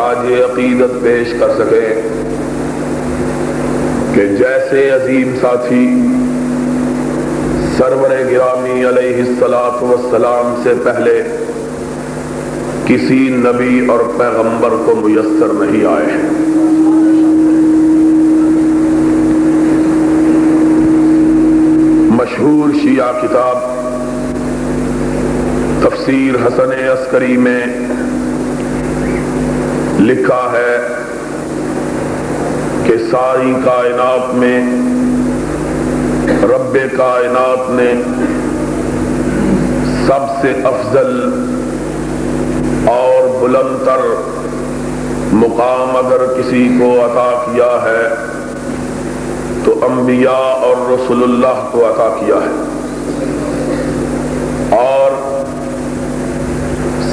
خراج عقیدت پیش کر سکیں کہ جیسے عظیم ساتھی سرور گرامی علیہ الصلاۃ والسلام سے پہلے کسی نبی اور پیغمبر کو میسر نہیں آئے ہیں، مشہور شیعہ کتاب تفسیر حسن عسکری میں لکھا ہے کہ ساری کائنات میں رب کائنات نے سب سے افضل اور بلند تر مقام اگر کسی کو عطا کیا ہے تو انبیاء اور رسول اللہ کو عطا کیا ہے، اور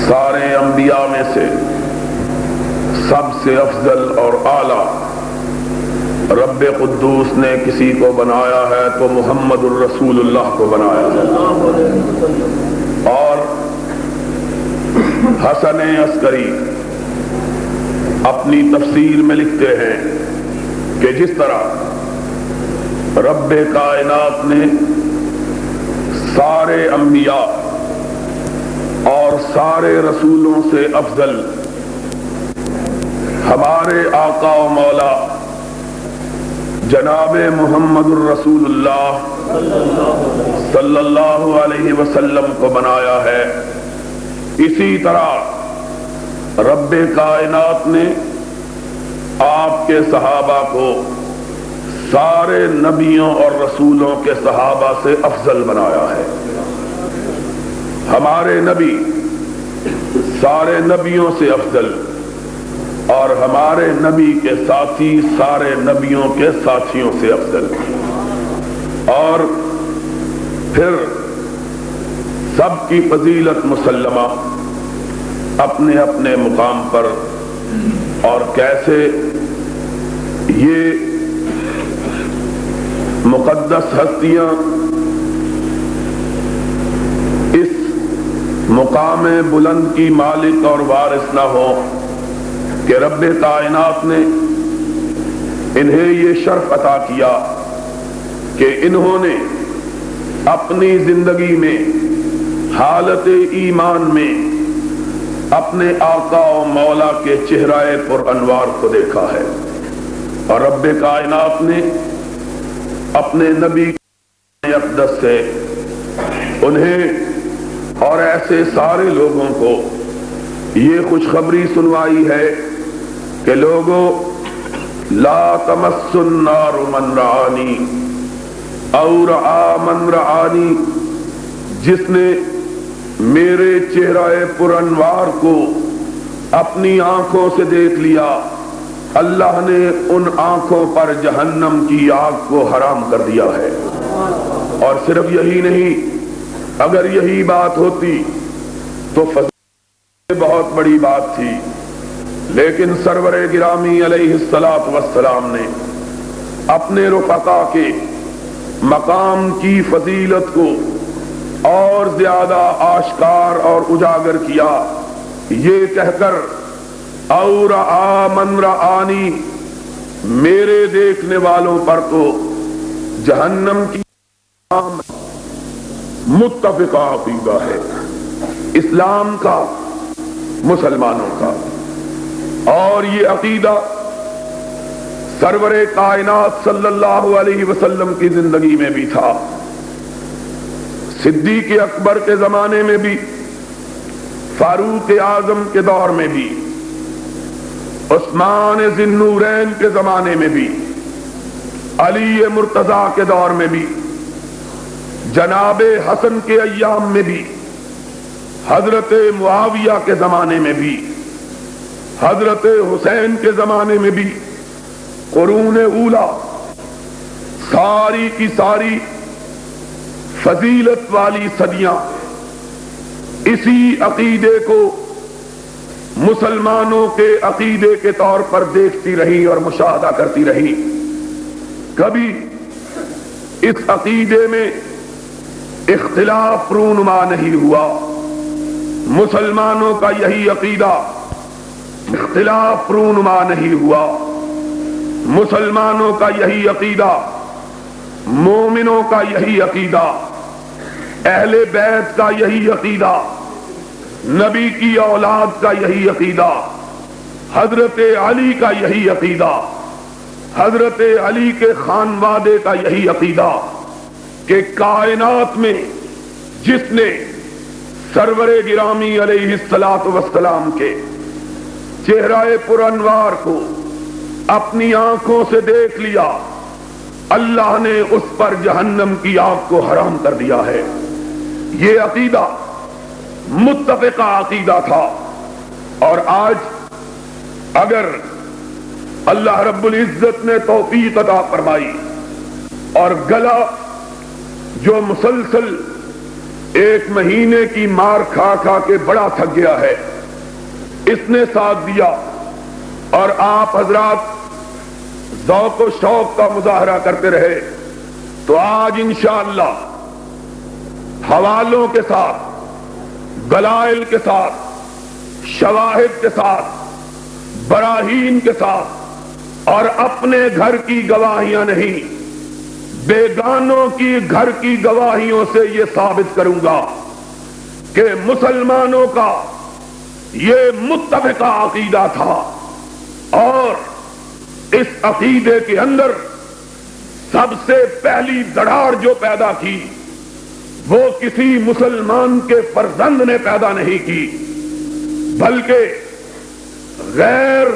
سارے انبیاء میں سے سب سے افضل اور اعلیٰ رب قدوس نے کسی کو بنایا ہے تو محمد الرسول اللہ کو بنایا ہے۔ اور حسن عسکری اپنی تفسیر میں لکھتے ہیں کہ جس طرح رب کائنات نے سارے انبیاء اور سارے رسولوں سے افضل ہمارے آقا و مولا جناب محمد الرسول اللہ صلی اللہ علیہ وسلم کو بنایا ہے، اسی طرح رب کائنات نے آپ کے صحابہ کو سارے نبیوں اور رسولوں کے صحابہ سے افضل بنایا ہے۔ ہمارے نبی سارے نبیوں سے افضل اور ہمارے نبی کے ساتھی سارے نبیوں کے ساتھیوں سے افضل، اور پھر سب کی فضیلت مسلمہ اپنے اپنے مقام پر، اور کیسے یہ مقدس ہستیاں اس مقام بلند کی مالک اور وارث نہ ہو کہ رب کائنات نے انہیں یہ شرف عطا کیا کہ انہوں نے اپنی زندگی میں حالت ایمان میں اپنے آقا و مولا کے چہرہ پر انوار کو دیکھا ہے، اور رب کائنات نے اپنے نبی اقدس سے انہیں اور ایسے سارے لوگوں کو یہ خوشخبری سنوائی ہے کہ لوگوں لا تمس النار من رعانی او رعا من رعانی، جس نے میرے چہرہ پر انوار کو اپنی آنکھوں سے دیکھ لیا، اللہ نے ان آنکھوں پر جہنم کی آگ کو حرام کر دیا ہے۔ اور صرف یہی نہیں، اگر یہی بات ہوتی تو فضیلت بہت بڑی بات تھی، لیکن سرور گرامی علیہ الصلاۃ والسلام نے اپنے رفقا کے مقام کی فضیلت کو اور زیادہ آشکار اور اجاگر کیا، یہ کہہ کر اور من رعانی، میرے دیکھنے والوں پر تو جہنم کی متفقہ عقیدہ ہے، اسلام کا، مسلمانوں کا، اور یہ عقیدہ سرور کائنات صلی اللہ علیہ وسلم کی زندگی میں بھی تھا، صدیق اکبر کے زمانے میں بھی، فاروق اعظم کے دور میں بھی، عثمان ذی النورین کے زمانے میں بھی، علی مرتضیٰ کے دور میں بھی، جناب حسن کے ایام میں بھی، حضرت معاویہ کے زمانے میں بھی، حضرت حسین کے زمانے میں بھی، قرون اولا ساری کی ساری فضیلت والی صدیاں اسی عقیدے کو مسلمانوں کے عقیدے کے طور پر دیکھتی رہی اور مشاہدہ کرتی رہی، کبھی اس عقیدے میں اختلاف رونما نہیں ہوا۔ مسلمانوں کا یہی عقیدہ اختلاف رونما نہیں ہوا. مسلمانوں کا یہی عقیدہ، مومنوں کا یہی عقیدہ، اہل بیت کا یہی عقیدہ، نبی کی اولاد کا یہی عقیدہ، حضرت علی کا یہی عقیدہ، حضرت علی کے خانوادے کا یہی عقیدہ کہ کائنات میں جس نے سرور گرامی علیہ الصلوۃ والسلام کے چہرہ پر انوار کو اپنی آنکھوں سے دیکھ لیا، اللہ نے اس پر جہنم کی آگ کو حرام کر دیا ہے. یہ عقیدہ متفقہ عقیدہ تھا. اور آج اگر اللہ رب العزت نے توفیق عطا فرمائی اور گلا جو مسلسل 1 مہینے کی مار کھا کھا کے بڑا تھک گیا ہے، اس نے ساتھ دیا اور آپ حضرات ذوق و شوق کا مظاہرہ کرتے رہے، تو آج انشاءاللہ حوالوں کے ساتھ، دلائل کے ساتھ، شواہد کے ساتھ، براہین کے ساتھ اور اپنے گھر کی گواہیاں نہیں، بیگانوں کی گھر کی گواہیوں سے یہ ثابت کروں گا کہ مسلمانوں کا یہ متفقہ عقیدہ تھا. اور اس عقیدے کے اندر سب سے پہلی دراڑ جو پیدا کی وہ کسی مسلمان کے فرزند نے پیدا نہیں کی، بلکہ غیر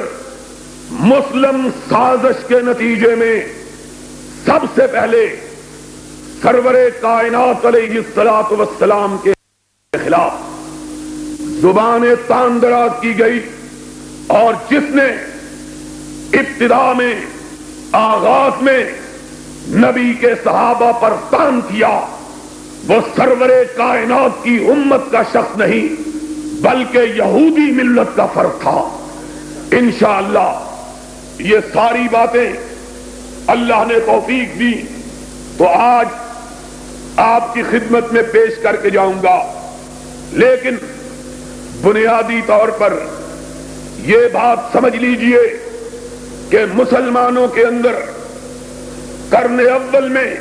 مسلم سازش کے نتیجے میں سب سے پہلے سرور کائنات علیہ الصلوۃ والسلام کے خلاف زبان تان دراز کی گئی. اور جس نے ابتدا میں، آغاز میں نبی کے صحابہ پر تان کیا، وہ سرور کائنات کی امت کا شخص نہیں بلکہ یہودی ملت کا فرد تھا. انشاءاللہ یہ ساری باتیں اللہ نے توفیق دی تو آج آپ کی خدمت میں پیش کر کے جاؤں گا. لیکن بنیادی طور پر یہ بات سمجھ لیجئے کہ مسلمانوں کے اندر قرن اول میں،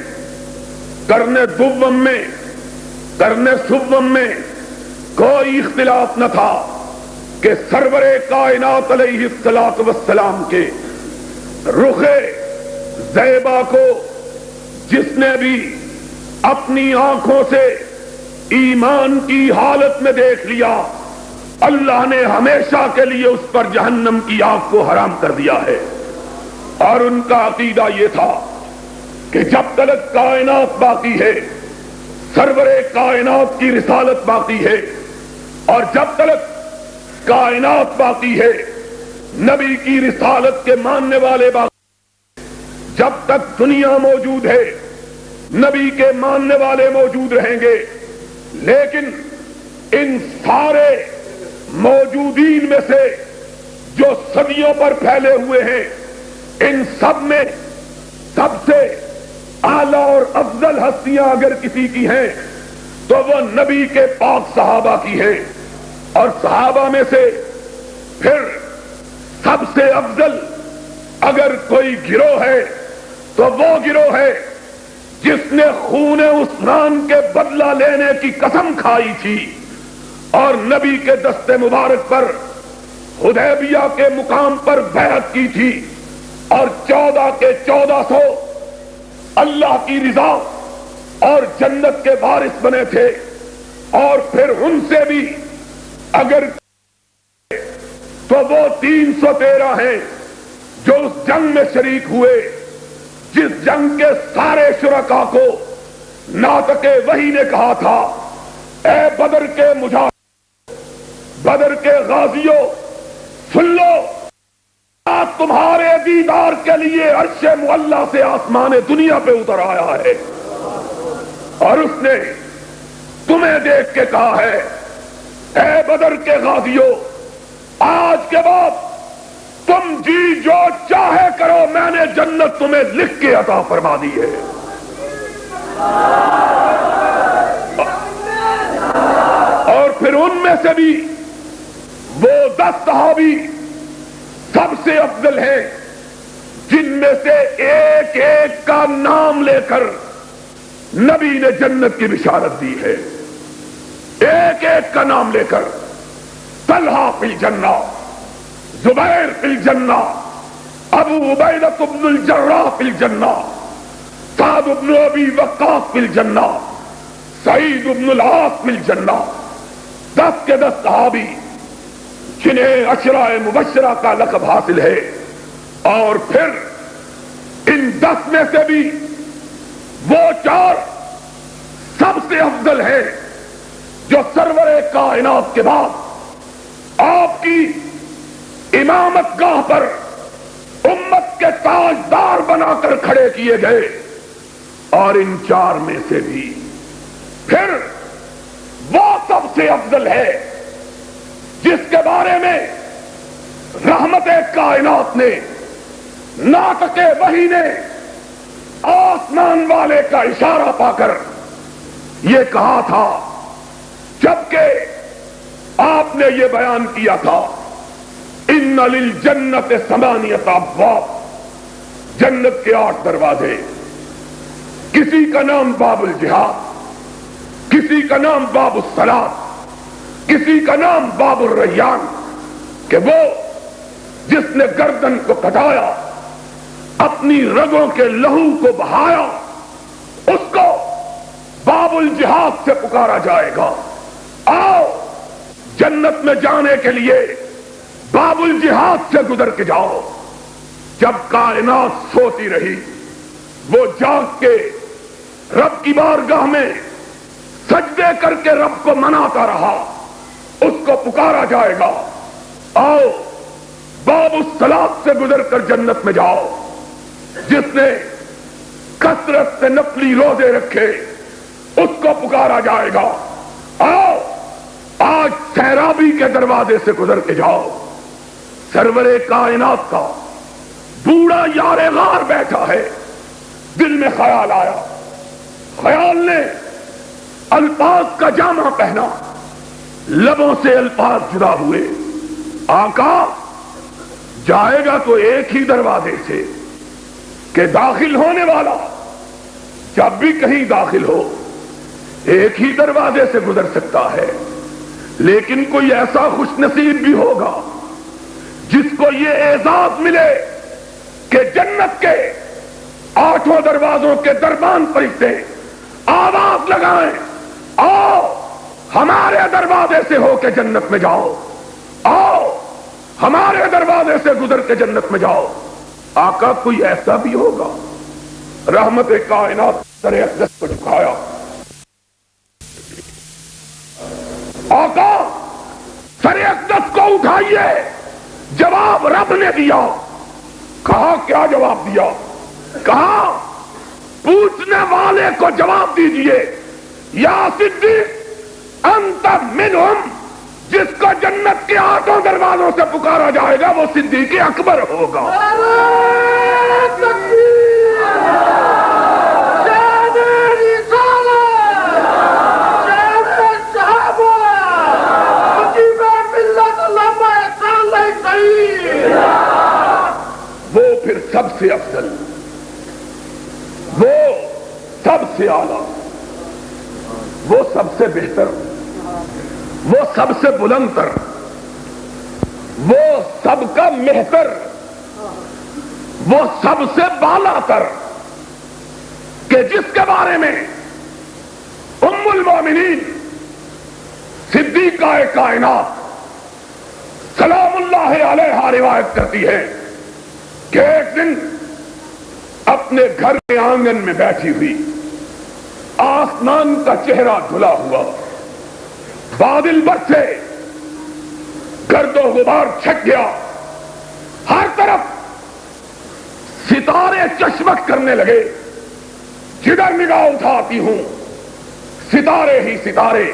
قرن دوم میں، قرن سوم میں کوئی اختلاف نہ تھا کہ سرور کائنات علیہ الصلوۃ والسلام کے رخ زیبا کو جس نے بھی اپنی آنکھوں سے ایمان کی حالت میں دیکھ لیا، اللہ نے ہمیشہ کے لیے اس پر جہنم کی آگ کو حرام کر دیا ہے. اور ان کا عقیدہ یہ تھا کہ جب تک کائنات باقی ہے، سرور کائنات کی رسالت باقی ہے، اور جب تک کائنات باقی ہے نبی کی رسالت کے ماننے والے باقی، جب تک دنیا موجود ہے نبی کے ماننے والے موجود رہیں گے. لیکن ان سارے موجودین میں سے جو صدیوں پر پھیلے ہوئے ہیں، ان سب میں سب سے اعلیٰ اور افضل ہستیاں اگر کسی کی ہیں تو وہ نبی کے پاک صحابہ کی ہیں. اور صحابہ میں سے پھر سب سے افضل اگر کوئی گروہ ہے تو وہ گروہ ہے جس نے خون عثمان کے بدلہ لینے کی قسم کھائی تھی اور نبی کے دست مبارک پر حدیبیہ کے مقام پر بیعت کی تھی، اور 14 کے 1400 اللہ کی رضا اور جنت کے وارث بنے تھے. اور پھر ان سے بھی اگر تو وہ 313 ہیں جو اس جنگ میں شریک ہوئے، جس جنگ کے سارے شرکا کو ناطق وحی نے کہا تھا، اے بدر کے مجاہد، بدر کے غازیوں، سن لو، آج تمہارے دیدار کے لیے عرش معلی سے آسمان دنیا پہ اتر آیا ہے، اور اس نے تمہیں دیکھ کے کہا ہے، اے بدر کے غازیوں، آج کے بعد تم جی جو چاہے کرو، میں نے جنت تمہیں لکھ کے عطا فرما دی ہے. اور پھر ان میں سے بھی وہ 10 صحابی سب سے افضل ہیں جن میں سے ایک ایک کا نام لے کر نبی نے جنت کی بشارت دی ہے. ایک ایک کا نام لے کر. طلحہ فی الجنہ، زبیر فی الجنہ، ابو عبیدہ بن الجراح فی الجنہ، سعد بن ابی وقاص فی الجنہ، سعید بن العاص فی الجنہ. 10 کے 10 صحابی جنہیں عشرہ مبشرہ کا لقب حاصل ہے. اور پھر ان 10 میں سے بھی وہ 4 سب سے افضل ہے جو سرور کائنات کے بعد آپ کی امامت گاہ پر امت کے تاجدار بنا کر کھڑے کیے گئے. اور ان 4 میں سے بھی پھر وہ سب سے افضل ہے جس کے بارے میں رحمت کائنات نے، ناطق وحی نے آسمان والے کا اشارہ پا کر یہ کہا تھا جبکہ آپ نے یہ بیان کیا تھا ان للجنت 8 ابواب، جنت کے 8 دروازے. کسی کا نام باب الجہاد، کسی کا نام باب الصلاۃ، کسی کا نام باب الریان، کہ وہ جس نے گردن کو کٹایا، اپنی رگوں کے لہو کو بہایا، اس کو باب الجہاد سے پکارا جائے گا. آؤ جنت میں جانے کے لیے باب الجہاد سے گزر کے جاؤ. جب کائنات سوتی رہی، وہ جاگ کے رب کی بارگاہ میں سجدے کر کے رب کو مناتا رہا. اس کو پکارا جائے گا آؤ باب الصلاۃ سے گزر کر جنت میں جاؤ. جس نے کثرت سے نفلی روزے رکھے اس کو پکارا جائے گا آؤ آج سیرابی کے دروازے سے گزر کے جاؤ. سرور کائنات کا بوڑھا یار غار بیٹھا ہے. دل میں خیال آیا، خیال نے الفاظ کا جامہ پہنا، لبوں سے الفاظ جدا ہوئے. آقا جائے گا تو ایک ہی دروازے سے، کہ داخل ہونے والا جب بھی کہیں داخل ہو ایک ہی دروازے سے گزر سکتا ہے. لیکن کوئی ایسا خوش نصیب بھی ہوگا جس کو یہ اعزاز ملے کہ جنت کے 8 دروازوں کے دربان فرشتے آواز لگائیں آؤ ہمارے دروازے سے ہو کے جنت میں جاؤ، آؤ ہمارے دروازے سے گزر کے جنت میں جاؤ. آقا کوئی ایسا بھی ہوگا؟ رحمت کائنات سر اقدس کو جھکایا. آقا سر اقدس کو اٹھائیے. جواب رب نے دیا. کہا کیا جواب دیا؟ کہا پوچھنے والے کو جواب دیجئے یا صدیق انت منہم. جس کو جنت کے 8 دروازوں سے پکارا جائے گا وہ صدیق اکبر ہوگا. وہ پھر سب سے افضل، وہ سب سے اعلیٰ، وہ سب سے بہتر، وہ سب سے بلند تر، وہ سب کا مہتر، وہ سب سے بالا تر، کہ جس کے بارے میں ام المومنین صدیقہ کائنات سلام اللہ علیہا روایت کرتی ہے کہ ایک دن اپنے گھر کے آنگن میں بیٹھی ہوئی، آسمان کا چہرہ دھلا ہوا، بادل برسے، گرد و غبار چھٹ گیا، ہر طرف ستارے چشمک کرنے لگے. جدھر نگاہ اٹھاتی ہوں ستارے ہی ستارے.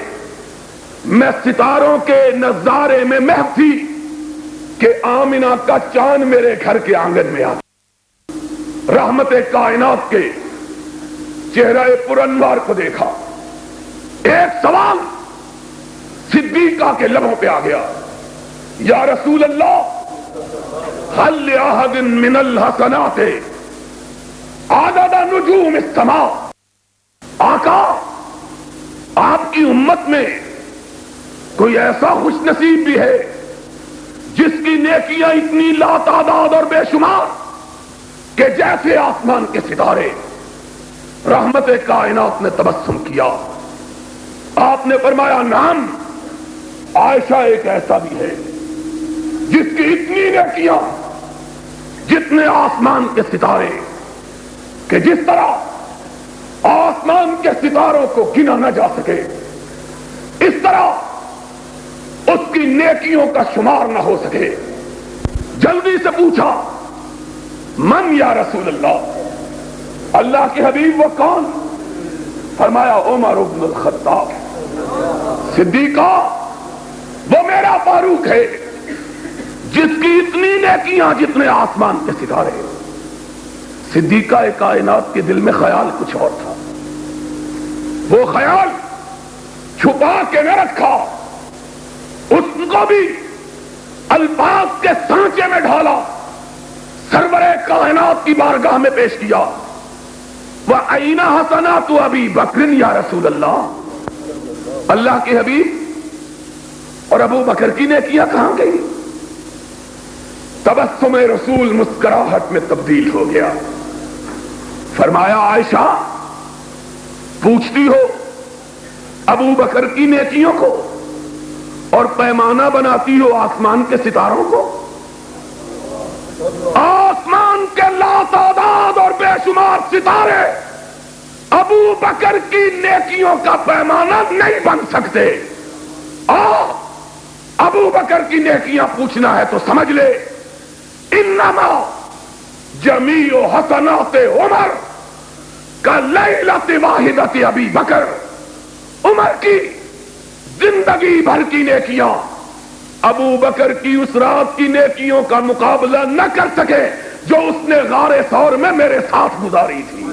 میں ستاروں کے نظارے میں محو تھی کہ آمنہ کا چاند میرے گھر کے آنگن میں آتا. رحمت کائنات کے چہرہ پرانوار کو دیکھا. ایک سوال صدیقہ کے لبوں پہ آ گیا، یا رسول اللہ هل لأحد من الحسنات عدد نجوم السماء. آقا آپ کی امت میں کوئی ایسا خوش نصیب بھی ہے جس کی نیکیاں اتنی لاتعداد اور بے شمار کہ جیسے آسمان کے ستارے. رحمت کائنات نے تبسم کیا. آپ نے فرمایا نعم، عائشہ ایک ایسا بھی ہے جس کی اتنی نیکیاں جتنے آسمان کے ستارے، کہ جس طرح آسمان کے ستاروں کو گنا نہ جا سکے اس طرح اس کی نیکیوں کا شمار نہ ہو سکے. جلدی سے پوچھا من یا رسول اللہ، اللہ کے حبیب وہ کون؟ فرمایا عمر بن الخطاب. صدیقہ وہ میرا فاروق ہے جس کی اتنی نیکیاں جتنے آسمان کے ستارے. صدیقہ کائنات کے دل میں خیال کچھ اور تھا. وہ خیال چھپا کے نہ رکھا، اس کو بھی الفاظ کے سانچے میں ڈھالا، سرور کائنات کی بارگاہ میں پیش کیا. وَأَيْنَ حَسَنَاتُ أَبِي بَكْرٍ یا رسول اللہ، اللہ کے حبیب اور ابو بکر کی نیکیاں کہاں گئی؟ تبسم رسول مسکراہٹ میں تبدیل ہو گیا. فرمایا عائشہ پوچھتی ہو ابو بکر کی نیکیوں کو اور پیمانہ بناتی ہو آسمان کے ستاروں کو. آسمان کے لاتعداد اور بے شمار ستارے ابو بکر کی نیکیوں کا پیمانہ نہیں بن سکتے. ابو بکر کی نیکیاں پوچھنا ہے تو سمجھ لے انما جمیع حسنات عمر کلیلۃ واحدۃ ابی بکر. عمر کی زندگی بھر کی نیکیاں ابو بکر کی اس رات کی نیکیوں کا مقابلہ نہ کر سکے جو اس نے غار ثور میں میرے ساتھ گزاری تھی.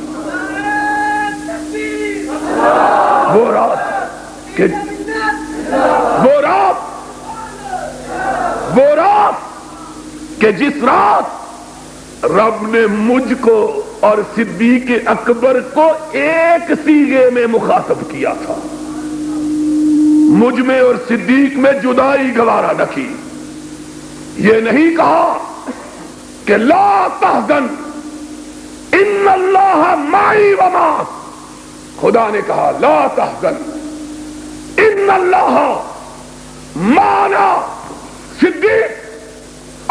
وہ رات کہ جس رات رب نے مجھ کو اور صدیق اکبر کو ایک صیغے میں مخاطب کیا تھا. مجھ میں اور صدیق میں جدائی گوارا نہ کی. یہ نہیں کہا کہ لا تحزن ان اللہ معی ومعک. خدا نے کہا لا تحزن ان اللہ معنا. صدیق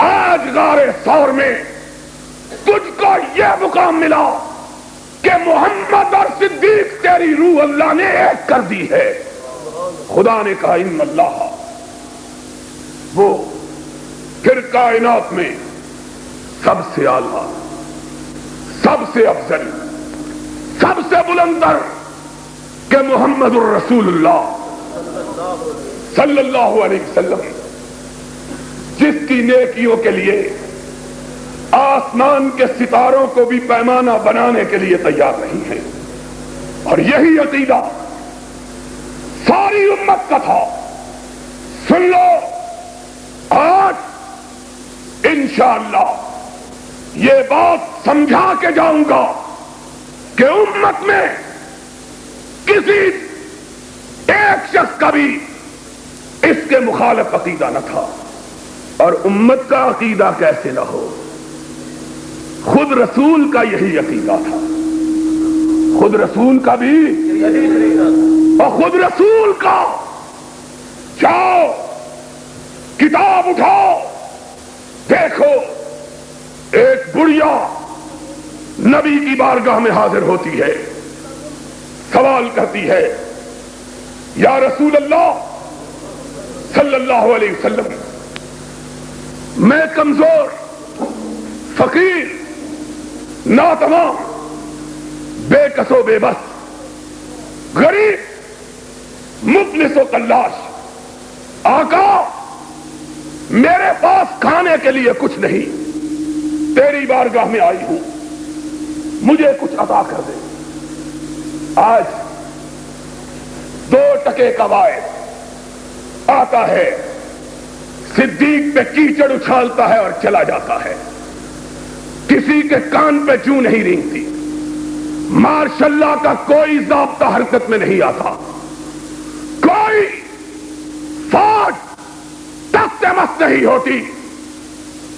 آج غار ثور میں تجھ کو یہ مقام ملا کہ محمد اور صدیق تیری روح اللہ نے ایک کر دی ہے. خدا نے کہا ان اللہ. وہ پھر کائنات میں سب سے اعلیٰ، سب سے افضل، سب سے بلندر کہ محمد الرسول اللہ صلی اللہ علیہ وسلم جس کی نیکیوں کے لیے آسمان کے ستاروں کو بھی پیمانہ بنانے کے لیے تیار نہیں ہے. اور یہی عقیدہ ساری امت کا تھا. سن لو آج انشاءاللہ یہ بات سمجھا کے جاؤں گا کہ امت میں کسی ایک شخص کا بھی اس کے مخالف عقیدہ نہ تھا. اور امت کا عقیدہ کیسے نہ ہو؟ خود رسول کا یہی عقیدہ تھا. خود رسول کا بھی اور خود رسول کا. جاؤ کتاب اٹھاؤ دیکھو ایک بڑھیا نبی کی بارگاہ میں حاضر ہوتی ہے، سوال کرتی ہے یا رسول اللہ صلی اللہ علیہ وسلم میں کمزور، فقیر، ناتمام، بے کس و بے بس، غریب، مفلس و قلاش. آقا میرے پاس کھانے کے لیے کچھ نہیں، تیری بارگاہ میں آئی ہوں، مجھے کچھ عطا کر دے. آج 2 ٹکے کا واعد آتا ہے صدیق پہ کیچڑ اچھالتا ہے اور چلا جاتا ہے، کسی کے کان پہ جوں نہیں رینگتی، ماشاء اللہ کا کوئی ضابطہ حرکت میں نہیں آتا، کوئی فوج تخت مست نہیں ہوتی،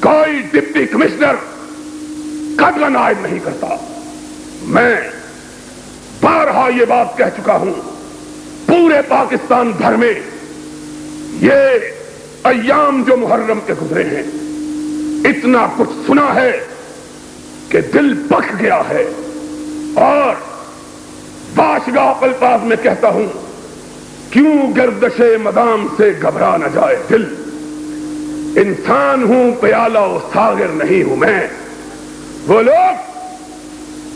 کوئی ڈپٹی کمشنر قدغن عائد نہیں کرتا۔ میں بارہا یہ بات کہہ چکا ہوں، پورے پاکستان بھر میں یہ ایام جو محرم کے گزرے ہیں اتنا کچھ سنا ہے کہ دل پک گیا ہے، اور باشگاہ الفاظ میں کہتا ہوں، کیوں گردش مدام سے گھبرا نہ جائے دل، انسان ہوں پیالہ و ساغر نہیں ہوں میں۔ وہ لوگ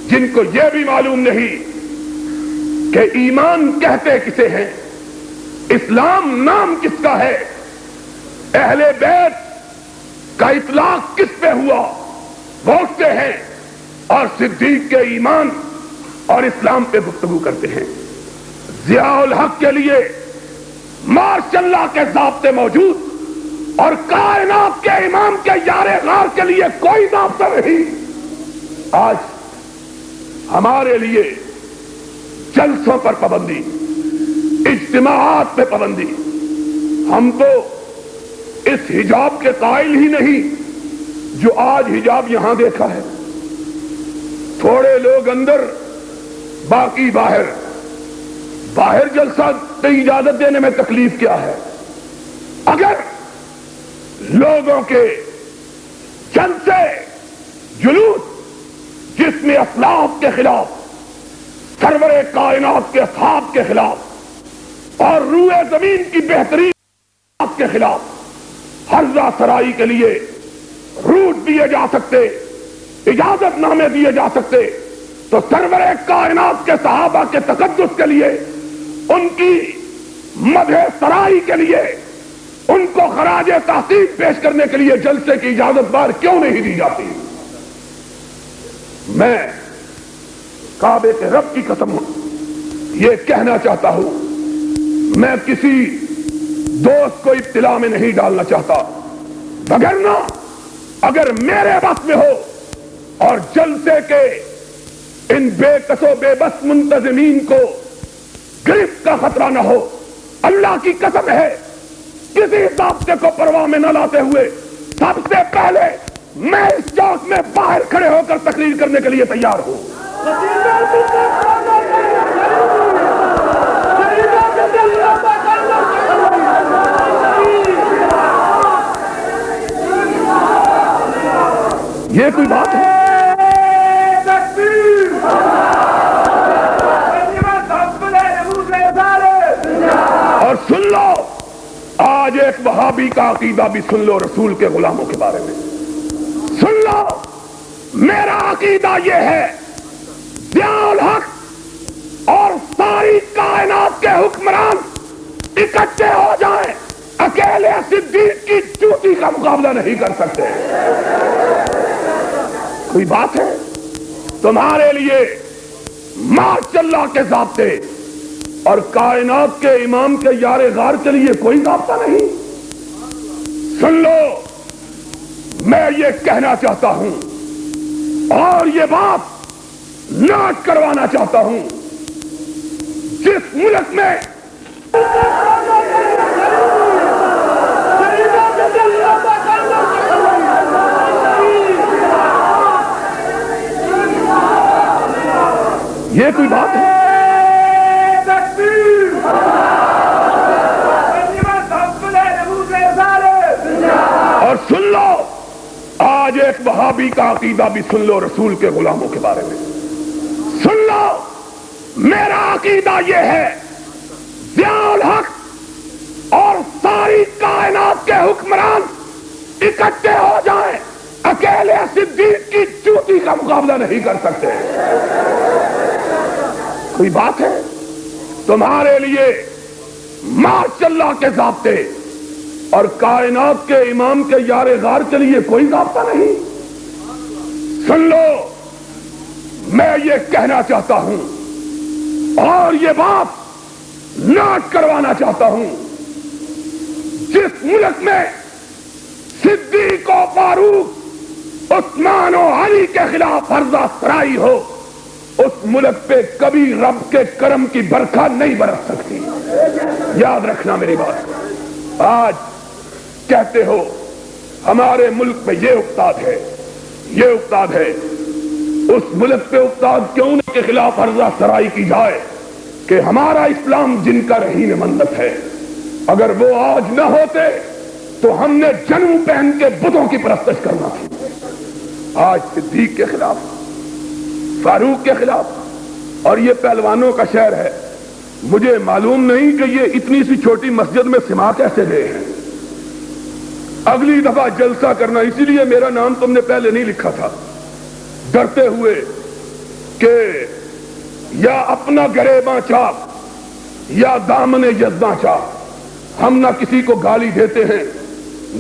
جن کو یہ بھی معلوم نہیں کہ ایمان کہتے کسے ہیں، اسلام نام کس کا ہے، اہل بیت کا اطلاق کس پہ ہوا، وہ اٹھتے ہیں اور صدیق کے ایمان اور اسلام پہ گفتگو کرتے ہیں۔ ضیاء الحق کے لیے ماشاء اللہ کے ضابطے موجود، اور کائنات کے امام کے یار غار کے لیے کوئی ضابطہ نہیں۔ آج ہمارے لیے جلسوں پر پابندی، اجتماعات پہ پابندی، ہم تو اس حجاب کے قائل ہی نہیں جو آج حجاب یہاں دیکھا ہے، تھوڑے لوگ اندر باقی باہر، باہر جلسہ کی اجازت دینے میں تکلیف کیا ہے؟ اگر لوگوں کے جلسے جلوس جس میں اسلاف کے خلاف، سرور کائنات کے اصحاب کے خلاف اور روئے زمین کی بہترین کے خلاف حرزہ سرائی کے لیے روٹ دیے جا سکتے، اجازت نامے دیے جا سکتے، تو سرور کائنات کے صحابہ کے تقدس کے لیے، ان کی مدح سرائی کے لیے، ان کو خراج تحسین پیش کرنے کے لیے جلسے کی اجازت بار کیوں نہیں دی جاتی؟ میں کعبے کے رب کی قسم یہ کہنا چاہتا ہوں، میں کسی دوست کو ابتلا میں نہیں ڈالنا چاہتا، وگرنہ اگر میرے بس میں ہو اور جلسے کے ان بے کس و بے بس منتظمین کو گرفت کا خطرہ نہ ہو، اللہ کی قسم ہے کسی ضابطے کو پرواہ میں نہ لاتے ہوئے سب سے پہلے میں اس چوک میں باہر کھڑے ہو کر تقریر کرنے کے لیے تیار ہوں۔ یہ کوئی بات ہے؟ اور سن لو، آج ایک وہابی کا عقیدہ بھی سن لو رسول کے غلاموں کے بارے میں، سن لو، میرا عقیدہ یہ ہے ضیاء الحق اور ساری کائنات کے حکمران اکٹھے ہو جائیں، اکیلے صدیق کی چوٹی کا مقابلہ نہیں کر سکتے۔ کوئی بات ہے؟ تمہارے لیے ماشاء اللہ کے ضابطے اور کائنات کے امام کے یار غار کے لیے کوئی ضابطہ نہیں؟ سن لو، میں یہ کہنا چاہتا ہوں اور یہ بات نوٹ کروانا چاہتا ہوں، جس ملک میں یہ کوئی بات ہے؟ اور سن لو، آج ایک وہابی کا عقیدہ بھی سن لو رسول کے غلاموں کے بارے میں، سن لو، میرا عقیدہ یہ ہے ضیاء الحق اور ساری کائنات کے حکمران اکٹھے ہو جائیں، اکیلے صدیق کی چوٹی کا مقابلہ نہیں کر سکتے۔ کوئی بات ہے؟ تمہارے لیے ماشاء اللہ کے ضابطے اور کائنات کے امام کے یار غار کے لیے کوئی ضابطہ نہیں؟ سن لو، میں یہ کہنا چاہتا ہوں اور یہ بات نوٹ کروانا چاہتا ہوں، جس ملک میں صدیق و فاروق، عثمان و علی کے خلاف عرضہ سرائی ہو، اس ملک پہ کبھی رب کے کرم کی برکھا نہیں برس سکتی. یاد رکھنا میری بات. آج کہتے ہو ہمارے ملک میں یہ افتاد ہے، یہ افتاد ہے. اس ملک پہ افتاد کیوں نہ کے خلاف عرضہ سرائی کی جائے کہ ہمارا اسلام جن کا رہین منت ہے، اگر وہ آج نہ ہوتے تو ہم نے جنم پہن کے بتوں کی پرستش کرنا تھی. آج صدیق کے خلاف، فاروق کے خلاف، اور یہ پہلوانوں کا شہر ہے. مجھے معلوم نہیں کہ یہ اتنی سی چھوٹی مسجد میں سما کیسے گئے ہیں. اگلی دفعہ جلسہ کرنا، اسی لیے میرا نام تم نے پہلے نہیں لکھا تھا، ڈرتے ہوئے کہ یا اپنا گریباں چاک یا دامن یزداں چاک. ہم نہ کسی کو گالی دیتے ہیں،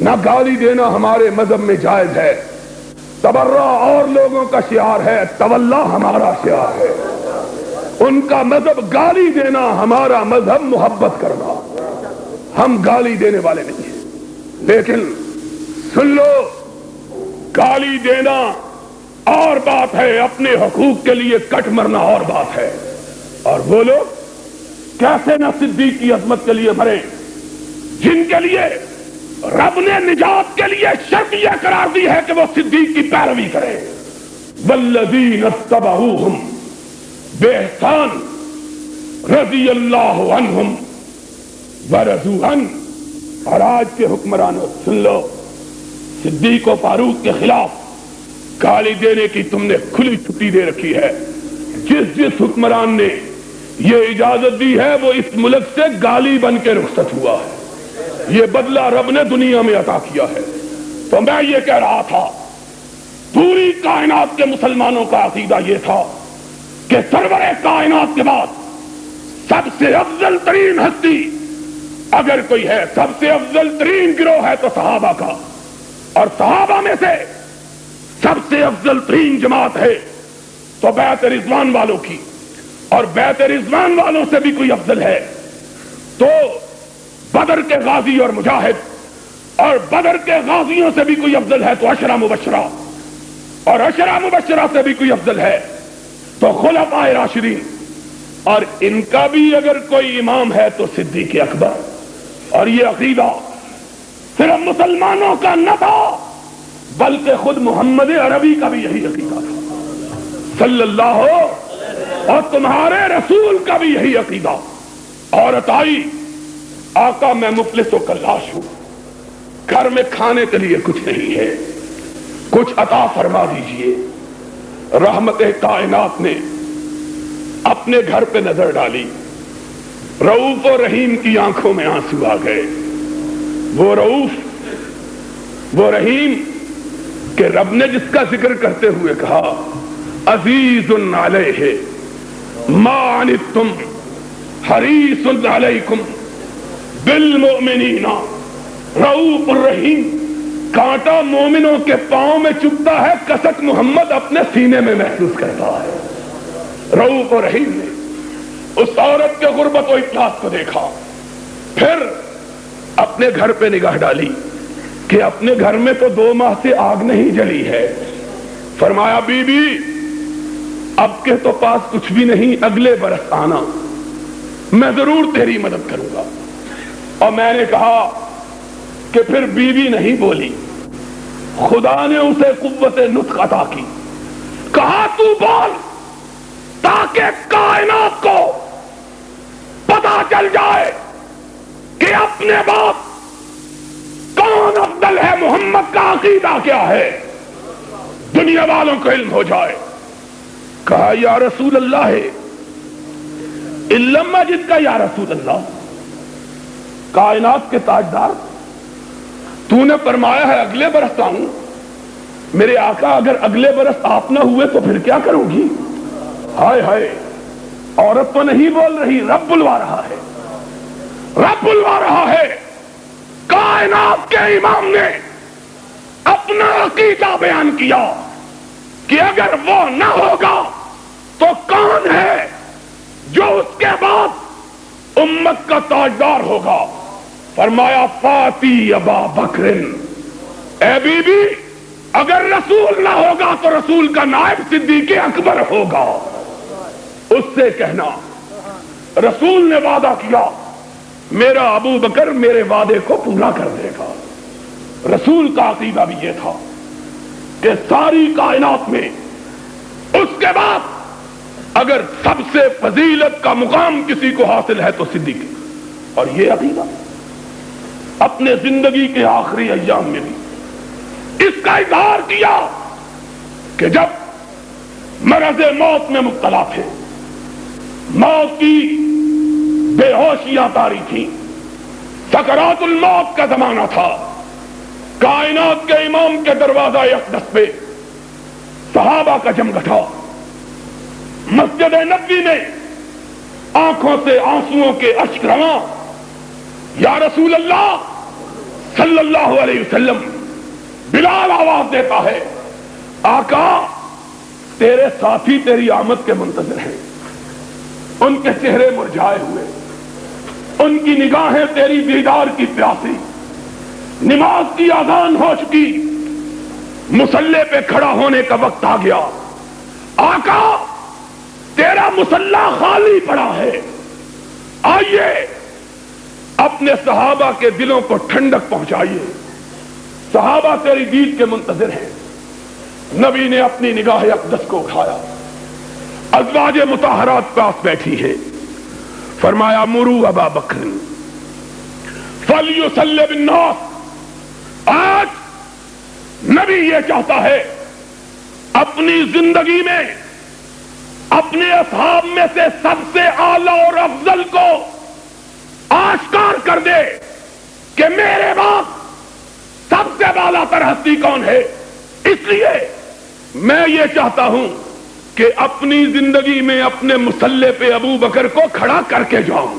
نہ گالی دینا ہمارے مذہب میں جائز ہے. تبرہ اور لوگوں کا شعار ہے، تولا ہمارا شعار ہے. ان کا مذہب گالی دینا، ہمارا مذہب محبت کرنا. ہم گالی دینے والے نہیں ہیں. لیکن سن لو، گالی دینا اور بات ہے، اپنے حقوق کے لیے کٹ مرنا اور بات ہے. اور وہ لوگ کیسے نہ صدیق کی عظمت کے لیے مرے جن کے لیے رب نے نجات کے لیے شرط یہ قرار دی ہے کہ وہ صدیق کی پیروی کرے. والذین اتبعوہم بإحسان رضی اللہ عنہم ورضوا عنہ. اور آج کے حکمرانوں سن لو، صدیق و فاروق کے خلاف گالی دینے کی تم نے کھلی چھٹی دے رکھی ہے. جس حکمران نے یہ اجازت دی ہے وہ اس ملک سے گالی بن کے رخصت ہوا ہے. یہ بدلہ رب نے دنیا میں عطا کیا ہے. تو میں یہ کہہ رہا تھا، پوری کائنات کے مسلمانوں کا عقیدہ یہ تھا کہ سرور کائنات کے بعد سب سے افضل ترین ہستی اگر کوئی ہے، سب سے افضل ترین گروہ ہے تو صحابہ کا، اور صحابہ میں سے سب سے افضل ترین جماعت ہے تو بیعت رضوان والوں کی، اور بیعت رضوان والوں سے بھی کوئی افضل ہے تو بدر کے غازی اور مجاہد، اور بدر کے غازیوں سے بھی کوئی افضل ہے تو عشرہ مبشرہ، اور عشرہ مبشرہ سے بھی کوئی افضل ہے تو خلفائے راشدین، اور ان کا بھی اگر کوئی امام ہے تو صدیق اکبر. اور یہ عقیدہ صرف مسلمانوں کا نہ تھا بلکہ خود محمد عربی کا بھی یہی عقیدہ تھا صلی اللہ اور تمہارے رسول کا بھی یہی عقیدہ. عورت آئی، آقا میں مفلس و کلاش ہوں، گھر میں کھانے کے لیے کچھ نہیں ہے، کچھ عطا فرما دیجئے. رحمت کائنات نے اپنے گھر پہ نظر ڈالی، رؤوف و رحیم کی آنکھوں میں آنسو آ گئے. وہ رؤوف، وہ رحیم کہ رب نے جس کا ذکر کرتے ہوئے کہا عزیز علیہ ما عنتم حریص علیکم بالمؤمنین رؤوف الرحیم. کانٹا مومنوں کے پاؤں میں چبھتا ہے، کسک محمد اپنے سینے میں محسوس کرتا ہے. رؤوف و رحیم نے اس عورت کے غربت و افلاس کو دیکھا، پھر اپنے گھر پہ نگاہ ڈالی کہ اپنے گھر میں تو 2 ماہ سے آگ نہیں جلی ہے. فرمایا بی بی اب کے تو پاس کچھ بھی نہیں، اگلے برس آنا، میں ضرور تیری مدد کروں گا. اور میں نے کہا کہ پھر بیوی نہیں بولی، خدا نے اسے قوت نطق عطا کی. کہا تو بول تاکہ کائنات کو پتا چل جائے کہ اپنے باپ کون افضل ہے، محمد کا عقیدہ کیا ہے، دنیا والوں کو علم ہو جائے. کہا یا رسول اللہ علم مجد کا، یا رسول اللہ کائنات کے تاجدار، تو نے فرمایا ہے اگلے برس آؤں. میرے آقا اگر اگلے برس آپ نہ ہوئے تو پھر کیا کروں گی؟ ہائے ہائے، عورت تو نہیں بول رہی، رب بلوا رہا ہے، رب بلوا رہا ہے. کائنات کے امام نے اپنا عقیدہ بیان کیا کہ اگر وہ نہ ہوگا تو کون ہے جو اس کے بعد امت کا تاجدار ہوگا. فرمایا فاتی ابا بکر اے بی بی اگر رسول نہ ہوگا تو رسول کا نائب صدیق اکبر ہوگا. اس سے کہنا رسول نے وعدہ کیا میرا ابو بکر میرے وعدے کو پورا کر دے گا. رسول کا عقیدہ بھی یہ تھا کہ ساری کائنات میں اس کے بعد اگر سب سے فضیلت کا مقام کسی کو حاصل ہے تو صدیق. اور یہ عقیدہ اپنے زندگی کے آخری ایام میں بھی اس کا اظہار کیا کہ جب مرض موت میں مبتلا تھے، موت کی بے ہوشیاں طاری تھی، سکرات الموت کا زمانہ تھا، کائنات کے امام کے دروازہ اقدس پہ صحابہ کا جمگٹھا، مسجد نبوی میں آنکھوں سے آنسوؤں کے اشک رواں، یا رسول اللہ صلی اللہ علیہ وسلم. بلال آواز دیتا ہے آقا تیرے ساتھی تیری آمد کے منتظر ہیں. ان کے چہرے مرجھائے ہوئے، ان کی نگاہیں تیری دیدار کی پیاسی. نماز کی اذان ہو چکی، مصلی پہ کھڑا ہونے کا وقت آ گیا. آقا تیرا مصلی خالی پڑا ہے، آئیے اپنے صحابہ کے دلوں کو ٹھنڈک پہنچائیے. صحابہ تیری دید کے منتظر ہیں. نبی نے اپنی نگاہ اقدس کو اٹھایا، ازواج مطہرات پاس بیٹھی ہیں. فرمایا مرو ابا بکر فلیصلی بالناس. آج نبی یہ چاہتا ہے اپنی زندگی میں اپنے اصحاب میں سے سب سے اعلی اور افضل کو آشکار کر دے کہ میرے بعد سب سے بالا تر ہستی کون ہے. اس لیے میں یہ چاہتا ہوں کہ اپنی زندگی میں اپنے مصلی پہ ابو بکر کو کھڑا کر کے جاؤں.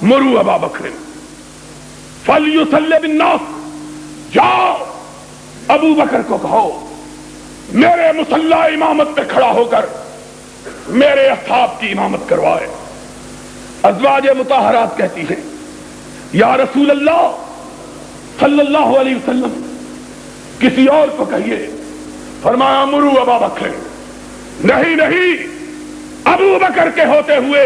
مرو ابا بکر فلیصلی بالناس. جاؤ ابو بکر کو کہو میرے مصلی امامت پہ کھڑا ہو کر میرے اصحاب کی امامت کروائے. ازواج مطہرات کہتی ہیں یا رسول اللہ صلی اللہ علیہ وسلم کسی اور کو کہیے. فرمایا مرو ابا بکر. نہیں نہیں، ابو بکر کے ہوتے ہوئے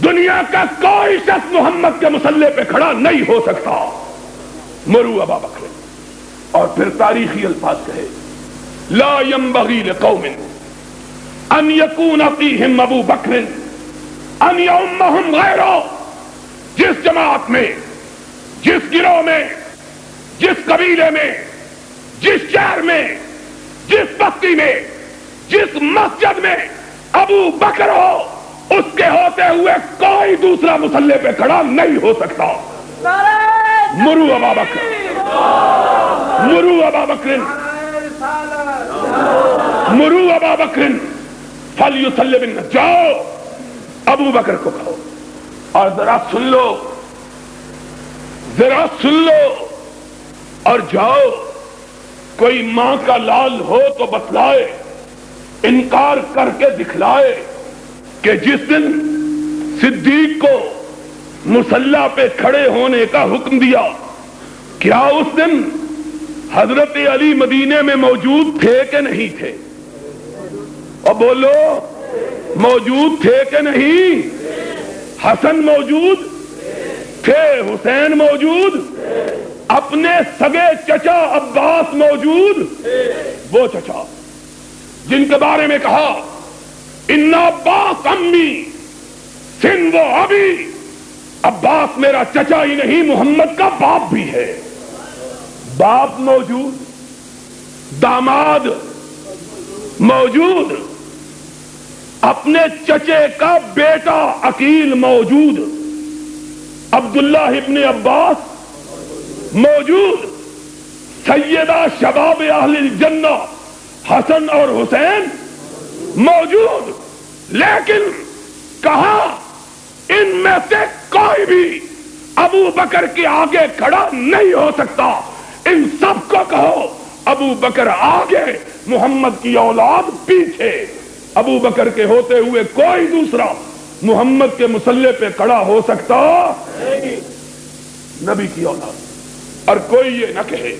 دنیا کا کوئی شخص محمد کے مصلی پہ کھڑا نہیں ہو سکتا. مرو ابا بکر. اور پھر تاریخی الفاظ کہے لا ينبغي لقوم ان يكون فيهم ابو بکر ان يؤمهم غیرہ. جس جماعت میں، جس گروہ میں، جس قبیلے میں، جس شہر میں، جس بستی میں، جس مسجد میں ابو بکر ہو، اس کے ہوتے ہوئے کوئی دوسرا مصلی پہ کھڑا نہیں ہو سکتا. مرو ابا بکر. مرو ابا بکر. مرو ابا بکر فلیصلی بالناس. جاؤ ابو بکر کو کہو. اور ذرا سن لو، ذرا سن لو اور جاؤ. کوئی ماں کا لال ہو تو بتلائے، انکار کر کے دکھلائے کہ جس دن صدیق کو مصلی پہ کھڑے ہونے کا حکم دیا، کیا اس دن حضرت علی مدینے میں موجود تھے کہ نہیں تھے؟ اور بولو موجود تھے کہ نہیں؟ حسن موجود تھے، حسین موجود، اپنے سگے چچا عباس موجود. وہ چچا جن کے بارے میں کہا ان عباس امی سن وہ ابھی. عباس میرا چچا ہی نہیں محمد کا باپ بھی ہے. باپ موجود، داماد موجود، اپنے چچے کا بیٹا عقیل موجود، عبداللہ ابن عباس موجود، سیدہ شباب اہل الجنہ حسن اور حسین موجود. لیکن کہا ان میں سے کوئی بھی ابو بکر کے آگے کھڑا نہیں ہو سکتا. ان سب کو کہو ابو بکر آگے، محمد کی اولاد پیچھے. ابو بکر کے ہوتے ہوئے کوئی دوسرا محمد کے مصلی پہ کھڑا ہو سکتا نہیں. نبی کی اولاد. اور کوئی یہ نہ کہے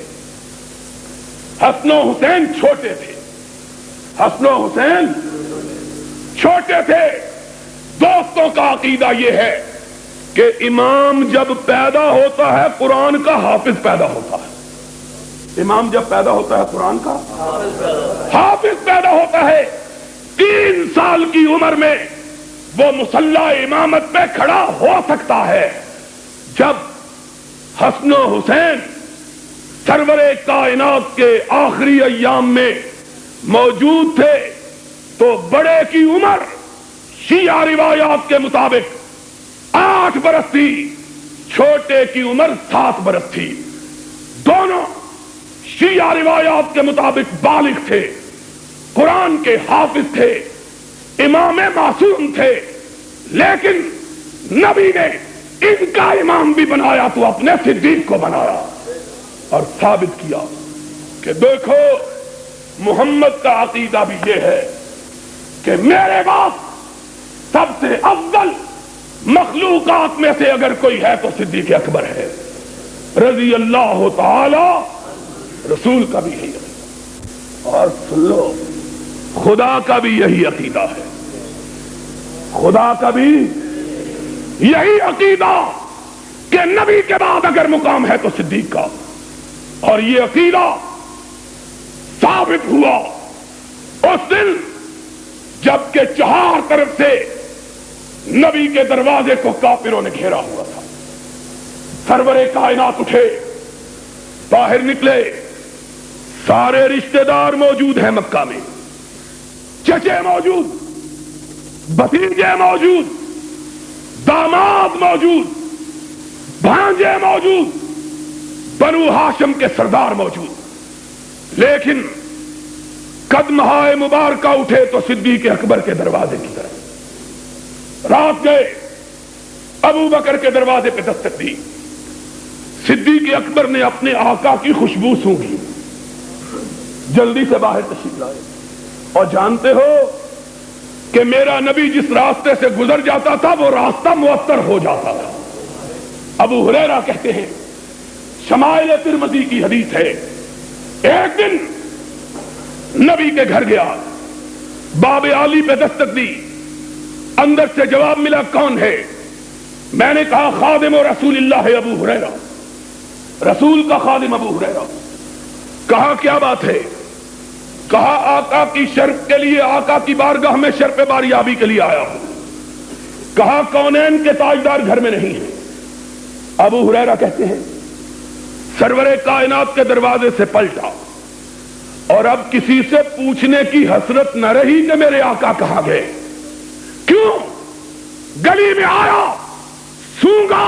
حسن و حسین چھوٹے تھے، حسن و حسین چھوٹے تھے۔ دوستوں کا عقیدہ یہ ہے کہ امام جب پیدا ہوتا ہے قرآن کا حافظ پیدا ہوتا ہے، امام جب پیدا ہوتا ہے قرآن کا حافظ پیدا ہوتا ہے۔ 3 سال کی عمر میں وہ مصلی امامت پہ کھڑا ہو سکتا ہے۔ جب حسن و حسین سرور کائنات کے آخری ایام میں موجود تھے تو بڑے کی عمر شیعہ روایات کے مطابق 8 برس تھی، چھوٹے کی عمر 7 برس تھی۔ دونوں شیعہ روایات کے مطابق بالغ تھے، قرآن کے حافظ تھے، امام معصوم تھے، لیکن نبی نے ان کا امام بھی بنایا تو اپنے صدیق کو بنایا اور ثابت کیا کہ دیکھو محمد کا عقیدہ بھی یہ ہے کہ میرے بعد سب سے افضل مخلوقات میں سے اگر کوئی ہے تو صدیق اکبر ہے رضی اللہ تعالی۔ رسول کا بھی یہی عقیدہ، اور سن لو خدا کا بھی یہی عقیدہ ہے، خدا کا بھی یہی عقیدہ کہ نبی کے بعد اگر مقام ہے تو صدیق کا، اور یہ عقیدہ ثابت ہوا اس دن جب کہ 4 طرف سے نبی کے دروازے کو کافروں نے گھیرا ہوا تھا۔ سرور کائنات اٹھے، باہر نکلے، سارے رشتہ دار موجود ہیں مکہ میں، چچے موجود، بھتیجے موجود، داماد موجود، بھانجے موجود، بنو ہاشم کے سردار موجود، لیکن قدمہائے مبارکہ اٹھے تو صدیق اکبر کے دروازے کی طرف۔ رات گئے، ابو بکر کے دروازے پہ دستک دی، صدیق اکبر نے اپنے آقا کی خوشبو سونگھی، جلدی سے باہر تشریف لائے، اور جانتے ہو کہ میرا نبی جس راستے سے گزر جاتا تھا وہ راستہ معطر ہو جاتا تھا۔ ابو ہریرہ کہتے ہیں، شمائل ترمذی کی حدیث ہے، ایک دن نبی کے گھر گیا، باب عالی پہ دستک دی، اندر سے جواب ملا کون ہے؟ میں نے کہا خادم رسول اللہ ہے ابو ہریرہ، رسول کا خادم ابو ہریرہ۔ کہا کیا بات ہے؟ کہا آقا کی شرف کے لیے، آقا کی بارگاہ میں شرف باریابی کے لیے آیا ہوں۔ کہا کونین کے تاجدار گھر میں نہیں ہیں؟ ابو ہریرہ کہتے ہیں سرور کائنات کے دروازے سے پلٹا اور اب کسی سے پوچھنے کی حسرت نہ رہی کہ میرے آقا کہاں گئے۔ کیوں؟ گلی میں آیا، سونگا،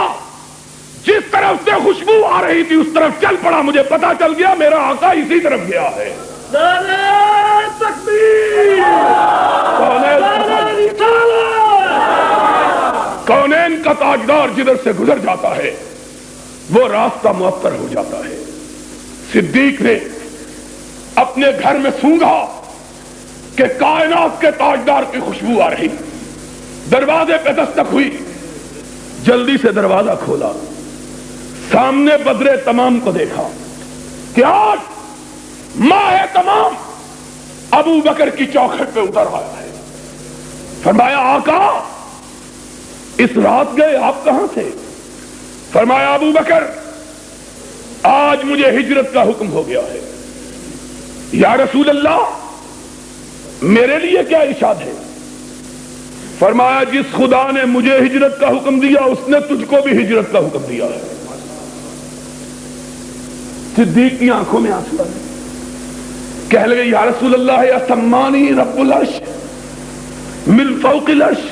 جس طرف سے خوشبو آ رہی تھی اس طرف چل پڑا، مجھے پتا چل گیا میرا آقا اسی طرف گیا ہے۔ تکبیر! کونین کا تاجدار جدھر سے گزر جاتا ہے وہ راستہ معطر ہو جاتا ہے۔ صدیق نے اپنے گھر میں سونگا کہ کائنات کے تاجدار کی خوشبو آ رہی، دروازے پہ دستک ہوئی، جلدی سے دروازہ کھولا، سامنے بدر تمام کو دیکھا کہ آج ماہ تمام ابو بکر کی چوکھٹ پہ اتر آیا ہے۔ فرمایا آقا اس رات گئے آپ کہاں تھے؟ فرمایا ابو بکر آج مجھے ہجرت کا حکم ہو گیا ہے۔ یا رسول اللہ میرے لیے کیا ارشاد ہے؟ فرمایا جس خدا نے مجھے ہجرت کا حکم دیا اس نے تجھ کو بھی ہجرت کا حکم دیا ہے۔ صدیق کی آنکھوں میں آنسو آئے، کہہ لگے یا رسول اللہ اسمانی رب العرش من فوق العرش،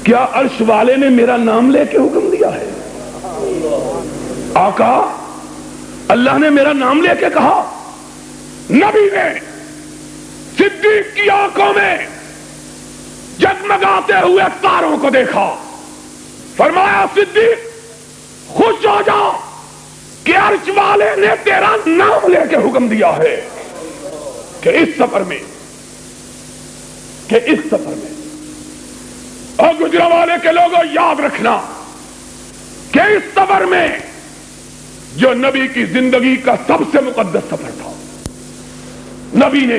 کیا عرش والے نے میرا نام لے کے حکم دیا ہے؟ آقا اللہ نے میرا نام لے کے کہا۔ نبی نے صدیق کی آنکھوں میں جگمگاتے ہوئے تاروں کو دیکھا، فرمایا صدیق خوش ہو جا کہ عرش والے نے تیرا نام لے کے حکم دیا ہے کہ اس سفر میں اور گجرانوالے کے لوگوں یاد رکھنا کہ اس سفر میں جو نبی کی زندگی کا سب سے مقدس سفر تھا، نبی نے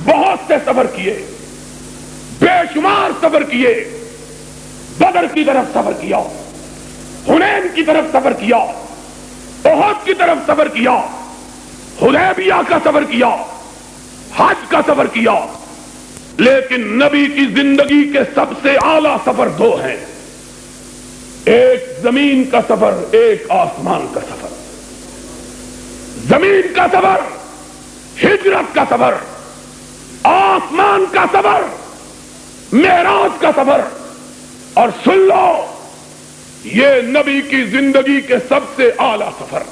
بہت سے سفر کیے، بے شمار سفر کیے، بدر کی طرف سفر کیا، حنین کی طرف سفر کیا، احد کی طرف سفر کیا، حدیبیہ کا سفر کیا، حج کا سفر کیا، لیکن نبی کی زندگی کے سب سے اعلیٰ سفر دو ہیں، ایک زمین کا سفر، ایک آسمان کا سفر۔ زمین کا سفر ہجرت کا سفر، آسمان کا سفر معراج کا سفر۔ اور سن لو، یہ نبی کی زندگی کے سب سے اعلیٰ سفر،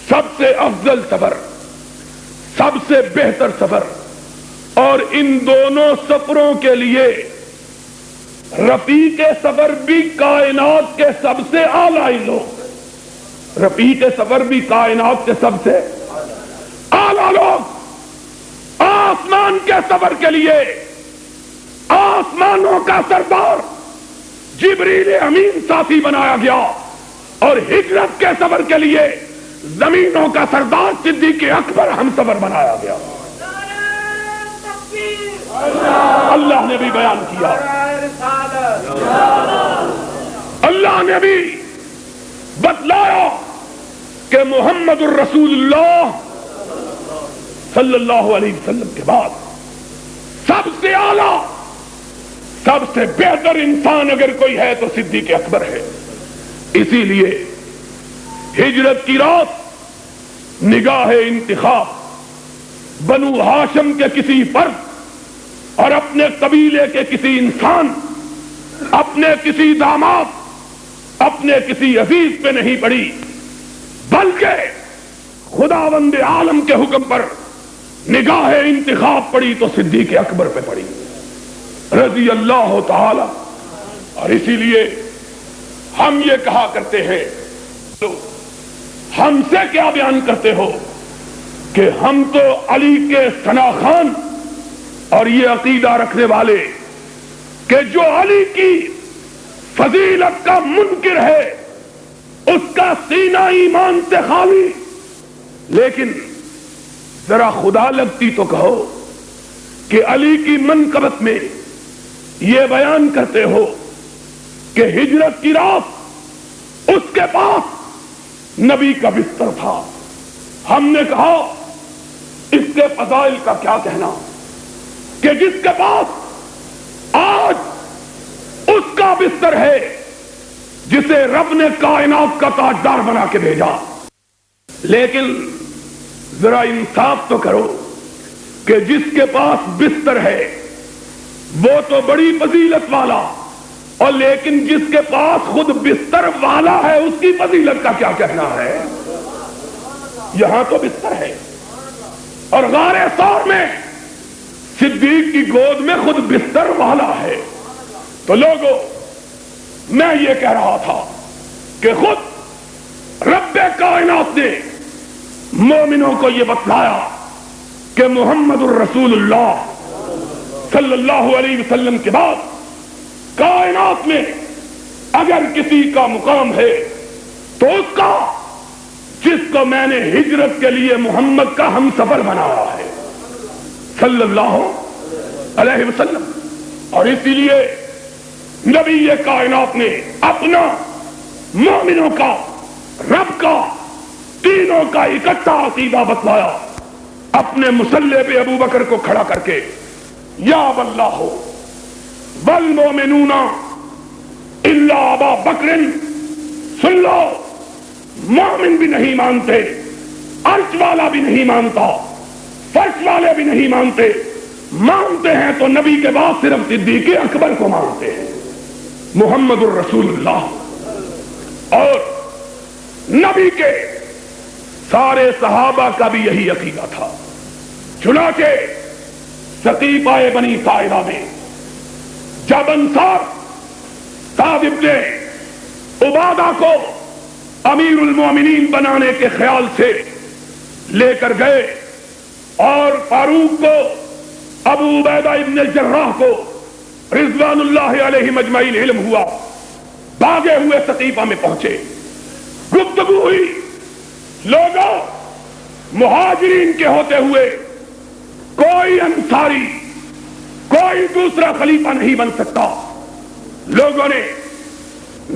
سب سے افضل سفر، سب سے بہتر سفر۔ اور ان دونوں سفروں کے لیے رفیق سفر بھی کائنات کے سب سے اعلیٰ لوگ، رفیق سفر بھی کائنات کے سب سے اعلیٰ لوگ۔ آسمان کے سفر کے لیے آسمانوں کا سردار جبریل امین ساتھی بنایا گیا، اور ہجرت کے سفر کے لیے زمینوں کا سردار صدیق اکبر ہمسفر بنایا گیا۔ اللہ نے بھی بیان کیا، اللہ نے بھی بتلایا کہ محمد الرسول اللہ صلی اللہ علیہ وسلم کے بعد سب سے اعلیٰ، سب سے بہتر انسان اگر کوئی ہے تو صدیق اکبر ہے۔ اسی لیے ہجرت کی رات نگاہ انتخاب بنو ہاشم کے کسی فرد اور اپنے قبیلے کے کسی انسان، اپنے کسی داماد، اپنے کسی عزیز پہ نہیں پڑی، بلکہ خداوند عالم کے حکم پر نگاہ انتخاب پڑی تو صدیق اکبر پہ پڑی رضی اللہ تعالی۔ اور اسی لیے ہم یہ کہا کرتے ہیں، تو ہم سے کیا بیان کرتے ہو کہ ہم تو علی کے ثناخان اور یہ عقیدہ رکھنے والے کہ جو علی کی فضیلت کا منکر ہے اس کا سینہ ایمان سے خالی۔ لیکن ذرا خدا لگتی تو کہو کہ علی کی منقبت میں یہ بیان کرتے ہو کہ ہجرت کی رات اس کے پاس نبی کا بستر تھا۔ ہم نے کہا اس کے فضائل کا کیا کہنا کہ جس کے پاس آج اس کا بستر ہے جسے رب نے کائنات کا تاجدار بنا کے بھیجا۔ لیکن ذرا انصاف تو کرو کہ جس کے پاس بستر ہے وہ تو بڑی فضیلت والا، اور لیکن جس کے پاس خود بستر والا ہے اس کی فضیلت کا کیا کہنا ہے؟ یہاں تو بستر ہے، اور غار ثور میں صدیق کی گود میں خود بستر والا ہے۔ تو لوگوں، میں یہ کہہ رہا تھا کہ خود رب کائنات نے مومنوں کو یہ بتلایا کہ محمد الرسول اللہ صلی اللہ علیہ وسلم کے بعد کائنات میں اگر کسی کا مقام ہے تو اس کا جس کو میں نے ہجرت کے لیے محمد کا ہم سفر بنایا ہے صلی اللہ علیہ وسلم۔ اور اسی لیے نبی یہ کائنات نے اپنا، مومنوں کا، رب کا، تینوں کا اکٹھا عقیدہ بتلایا اپنے مصلی پہ ابو بکر کو کھڑا کر کے، یا واللہ والمومنون الا ابا بکر۔ سن لو، مومن بھی نہیں مانتے، عرش والا بھی نہیں مانتا، فرش والے بھی نہیں مانتے، مانتے ہیں تو نبی کے بعد صرف صدیق اکبر کو مانتے ہیں، محمد الرسول اللہ۔ اور نبی کے سارے صحابہ کا بھی یہی عقیدہ تھا۔ چنانچہ سقیفہ بنی ساعدہ میں جب انصار سعد ابن عبادہ کو امیر المومنین بنانے کے خیال سے لے کر گئے اور فاروق کو، ابو عبیدہ ابن الجراح کو رضوان اللہ علیہ مجمعین علم ہوا، بھاگے ہوئے سقیفہ میں پہنچے، گفتگو ہوئی، لوگوں مہاجرین کے ہوتے ہوئے کوئی انصاری، کوئی دوسرا خلیفہ نہیں بن سکتا۔ لوگوں نے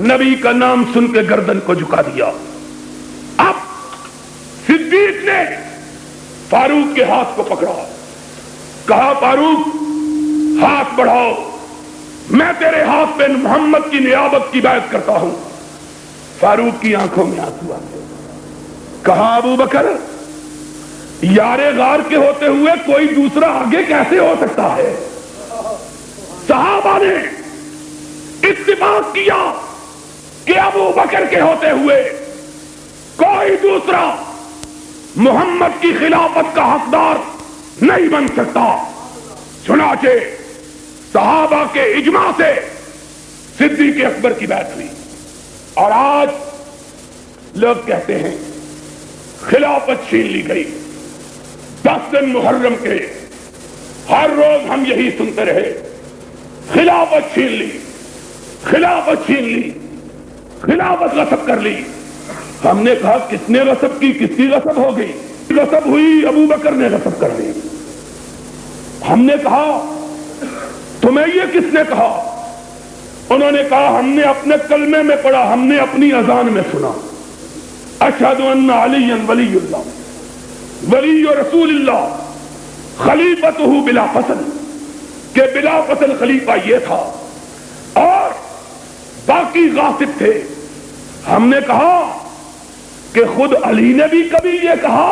نبی کا نام سن کے گردن کو جھکا دیا۔ اب صدیق نے فاروق کے ہاتھ کو پکڑا، کہا فاروق ہاتھ بڑھاؤ، میں تیرے ہاتھ پہ محمد کی نیابت کی بیعت کرتا ہوں۔ فاروق کی آنکھوں میں آنسو آ گئے۔ کہا ابو بکر یار غار کے ہوتے ہوئے کوئی دوسرا آگے کیسے ہو سکتا ہے؟ صحابہ نے اتفاق کیا کہ ابو بکر کے ہوتے ہوئے کوئی دوسرا محمد کی خلافت کا حقدار نہیں بن سکتا۔ چنانچہ صحابہ کے اجماع سے صدیق اکبر کی بیعت ہوئی۔ اور آج لوگ کہتے ہیں خلافت چھین لی گئی۔ 10 دن محرم کے ہر روز ہم یہی سنتے رہے، خلافت چھین لی، خلافت چھین لی، خلافت غصب کر لی۔ ہم نے کہا کس نے غصب کی؟ کس کی غصب ہو گئی؟ غصب ہوئی، ابو بکر نے غصب کر لی۔ ہم نے کہا تمہیں یہ کس نے کہا؟ انہوں نے کہا ہم نے اپنے کلمے میں پڑھا، ہم نے اپنی اذان میں سنا، اشہد ان علی ولی اللہ ولی رسول اللہ خلیفتہ بلا فصل، کہ بلا فصل خلیفہ یہ تھا اور باقی غاصب تھے۔ ہم نے کہا کہ خود علی نے بھی کبھی یہ کہا،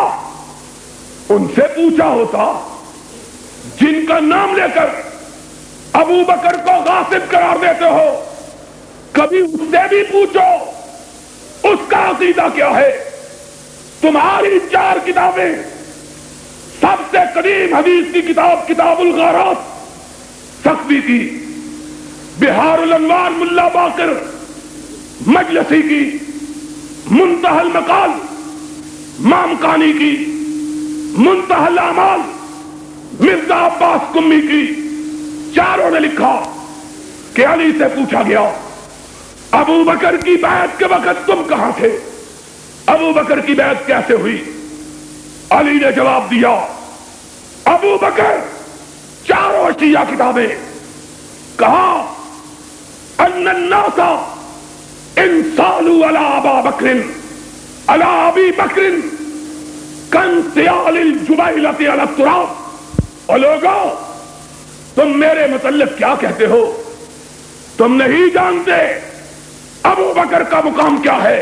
ان سے پوچھا ہوتا جن کا نام لے کر ابو بکر کو غاصب قرار دیتے ہو، کبھی اس سے بھی پوچھو اس کا عقیدہ کیا ہے۔ تمہاری 4 کتابیں، سب سے قدیم حدیث کی کتاب کتاب الغارات سخوی کی، بہار الانوار ملا باقر مجلسی کی، منتہی المقال مامکانی کی، منتہی الاعمال مرزا عباس قمی کی، چاروں نے لکھا کہ علی سے پوچھا گیا ابو بکر کی بیعت کے وقت تم کہاں تھے؟ ابو بکر کی بیعت کیسے ہوئی؟ علی نے جواب دیا ابو بکر، چاروں شیعہ کتابیں، کہا ان الناس ان صالوا علی ابا بکر علی ابی بکر کانصیال الجبیلۃ علی التراب۔ اور لوگوں تم میرے متعلق کیا کہتے ہو؟ تم نہیں جانتے ابو بکر کا مقام کیا ہے۔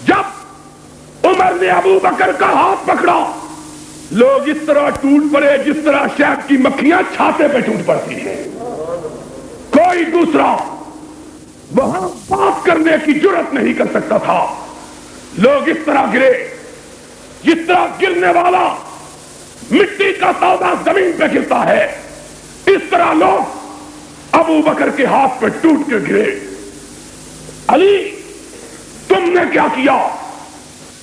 جب عمر نے ابو بکر کا ہاتھ پکڑا، لوگ اس طرح ٹوٹ پڑے جس طرح شہد کی مکھیاں چھاتے پہ ٹوٹ پڑتی ہیں۔ کوئی دوسرا وہاں بات کرنے کی جرات نہیں کر سکتا تھا۔ لوگ اس طرح گرے جس طرح گرنے والا مٹی کا تودہ زمین پہ گرتا ہے، اس طرح لوگ ابو بکر کے ہاتھ پہ ٹوٹ کے گرے۔ علی تم نے کیا کیا؟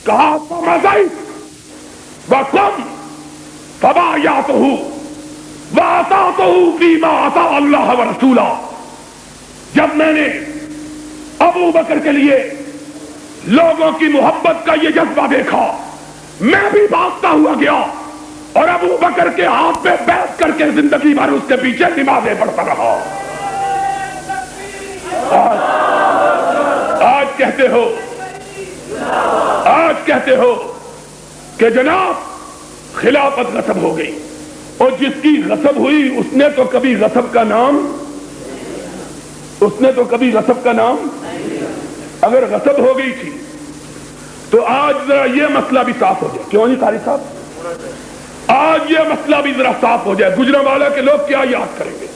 کہا وَقَمْ فَبَايَعْتُهُ وَأَطَعْتُهُ فِيمَا أَطَاعَ اللَّهَ وَرَسُولَهُ۔ جب میں نے ابو بکر کے لیے لوگوں کی محبت کا یہ جذبہ دیکھا، میں بھی بھاگتا ہوا گیا اور ابو بکر کے ہاتھ پہ بیعت کر کے زندگی بھر اس کے پیچھے نمازیں پڑھتا رہا۔ آج کہتے ہو کہ جناب خلافت غصب ہو گئی، اور جس کی غصب ہوئی اس نے تو کبھی غصب کا نام اگر غصب ہو گئی تھی تو آج ذرا یہ مسئلہ بھی صاف ہو جائے۔ کیوں نہیں قاری صاحب؟ آج یہ مسئلہ بھی ذرا صاف ہو جائے۔ گجرانوالہ کے لوگ کیا یاد کریں گے؟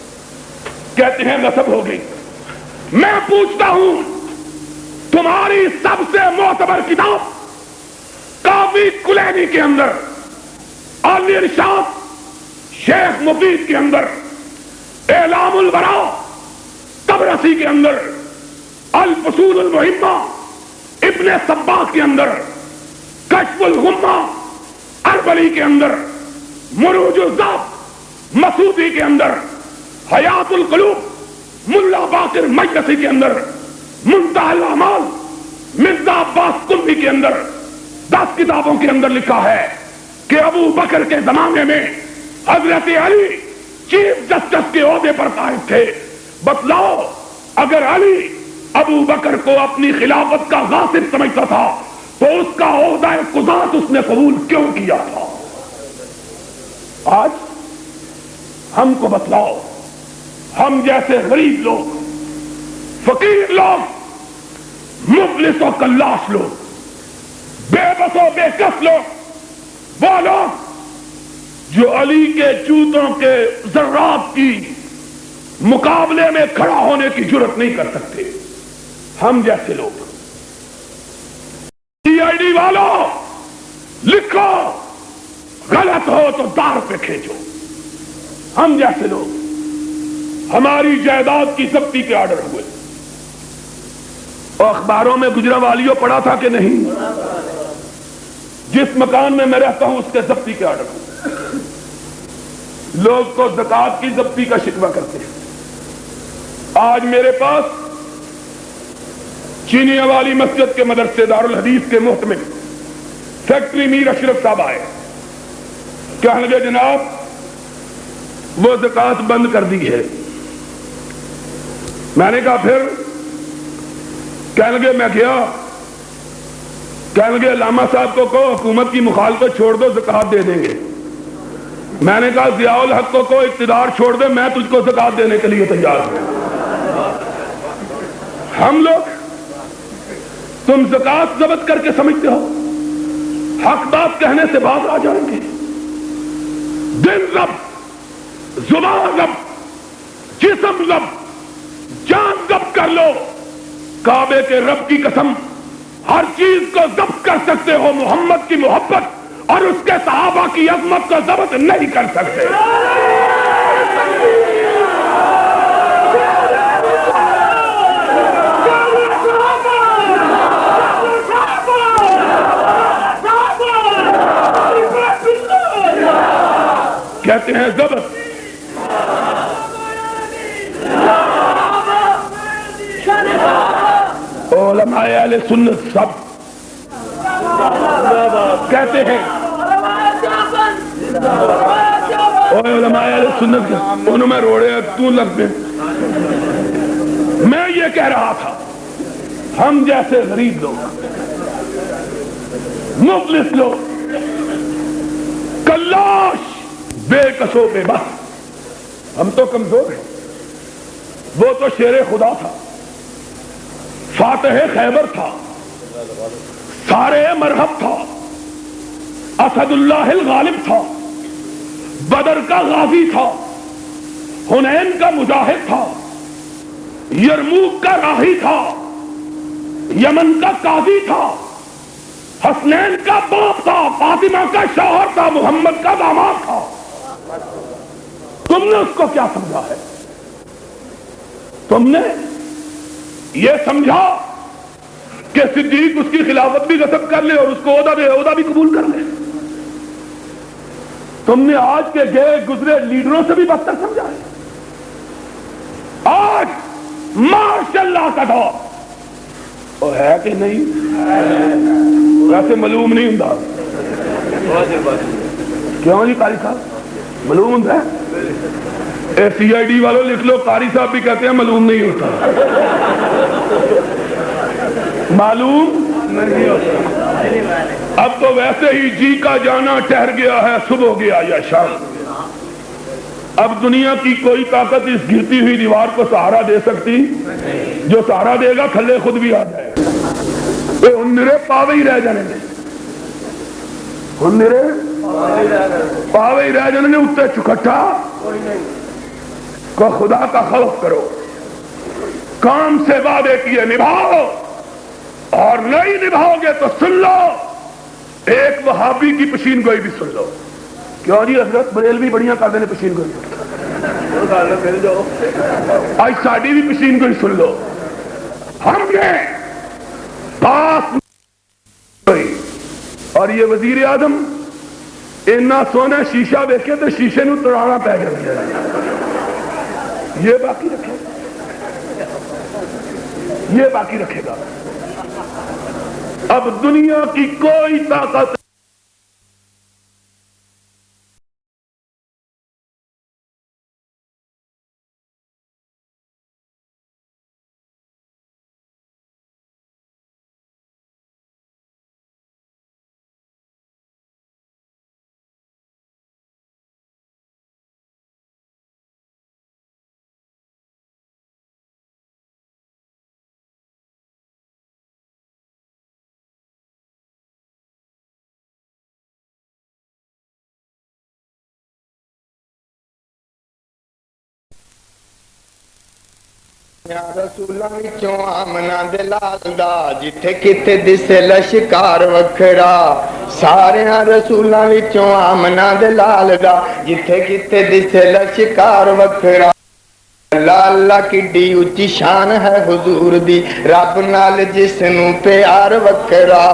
کہتے ہیں غصب ہو گئی۔ میں پوچھتا ہوں تمہاری سب سے معتبر کتاب کافی کلینی کے اندر، الارشاد شیخ مفید کے اندر، اعلام البراء طبرسی کے اندر، الفصول المہمہ ابن صباغ کے اندر، کشف الغمہ اربلی کے اندر، مروج الذات مسعودی کے اندر، حیات القلوب ملا باقر مجلسی کے اندر، منتہی الاعمال مرزا عباس قمی کے اندر، 10 کتابوں کے اندر لکھا ہے کہ ابو بکر کے زمانے میں حضرت علی چیف جسٹس کے عہدے پر قائم تھے. بتلاؤ اگر علی ابو بکر کو اپنی خلافت کا غاصب سمجھتا تھا تو اس کا عہدہ قضات اس نے قبول کیوں کیا تھا؟ آج ہم کو بتلاؤ، ہم جیسے غریب لوگ، فقیر لوگ، مفلس و کلاش لوگ، بے بس و بے کس لوگ، وہ لوگ جو علی کے جوتوں کے ذرات کی مقابلے میں کھڑا ہونے کی جرات نہیں کر سکتے، ہم جیسے لوگ. سی آئی ڈی والوں لکھو، غلط ہو تو دار پہ کھینچو. ہم جیسے لوگ، ہماری جائیداد کی ضبطی کے آرڈر ہوئے. اور اخباروں میں گجرا والیوں پڑھا تھا کہ نہیں؟ جس مکان میں میں رہتا ہوں اس کے ضبطی کے آرڈر ہوئے. لوگ کو زکات کی ضبطی کا شکوہ کرتے ہیں. آج میرے پاس چینیا والی مسجد کے مدرسے دارالحدیث کے محتمل سیکٹری میر اشرف صاحب آئے. کہنے لگے جناب وہ زکات بند کر دی ہے. میں نے کہا پھر؟ کہنے لگے میں گیا، کہنے لگے علامہ صاحب کو کہو حکومت کی مخالفت چھوڑ دو، زکات دے دیں گے. میں نے کہا ضیاء الحق کو اقتدار چھوڑ دے، میں تجھ کو زکات دینے کے لیے تیار ہوں. ہم لوگ، تم زکات ضبط کر کے سمجھتے ہو حق بات کہنے سے باز آ جائیں گے. دل ضبط، زبان ضبط، جسم ضبط، جان ضبط کر لو. کعبے کے رب کی قسم ہر چیز کو ضبط کر سکتے ہو، محمد کی محبت اور اس کے صحابہ کی عظمت کو ضبط نہیں کر سکتے. کہتے ہیں ضبط. علماء اہل سنت سب کہتے ہیں، علماء اہل سنت کے انہوں میں روڑے تو لگ پہ. میں یہ کہہ رہا تھا ہم جیسے غریب لوگ، مفلس لوگ، کلاش، بے کسو بے بس، ہم تو کمزور ہیں. وہ تو شیر خدا تھا، فاتح خیبر تھا، سارے مرحب تھا، اسد اللہ الغالب تھا، بدر کا غازی تھا، حنین کا مجاہد تھا، یرموک کا راہی تھا، یمن کا قاضی تھا، حسنین کا باپ تھا، فاطمہ کا شوہر تھا، محمد کا داماد تھا. تم نے اس کو کیا سمجھا ہے؟ تم نے یہ سمجھا کہ صدیق اس کی خلافت بھی غصب کر لے اور اس کو عہدہ بھی قبول کر لے. تم نے آج کے گئے گزرے لیڈروں سے بھی بدتر سمجھا ہے. آج ماشاء اللہ کا دور وہ ہے کہ نہیں؟ ویسے معلوم نہیں ہوں. کیوں جی قاری صاحب معلوم ہوں ہے؟ سی آئی ڈی والوں لکھ لو، قاری صاحب بھی کہتے ہیں معلوم نہیں ہوتا. معلوم نہیں ہوتا. اب تو ویسے ہی جی کا جانا ٹھہر گیا ہے، صبح گیا یا شام. اب دنیا کی کوئی طاقت اس گرتی ہوئی دیوار کو سہارا دے سکتی؟ جو سہارا دے گا تھلے خود بھی آ جائے گا. ان نرے پاوے ہی رہ جانے دے، ان نرے پاوے ہی رہ جانے دے. اتنے چکھٹا کو خدا کا خوف کرو، کام سے وعدے کیے نبھاؤ، اور نہیں نبھاؤ گے تو سن لو ایک وہابی کی پشین گوئی بھی سن لو. کیوں جی حضرت بریلوی بڑیاں کر دینے پشین گوئی؟ آج ساڑی بھی پشین گوئی سن لو. ہم نے پاس اور یہ وزیر اعظم اتنا سونا شیشہ دیکھے تو شیشے نو توڑانا پہ گیا. یہ باقی رکھے گا، یہ باقی رکھے گا. اب دنیا کی کوئی طاقت رسولاں وچوں آمنا دے لال دا جتھے کتے دسے لشکار وکھرا ساریاں رسولاں وچوں آمنا دے لال دا جتھے کتے دسے لشکار وکھرا اللہ اللہ کڈی اچھی شان ہے حضور دی رب نال جس نو پیار وکھرا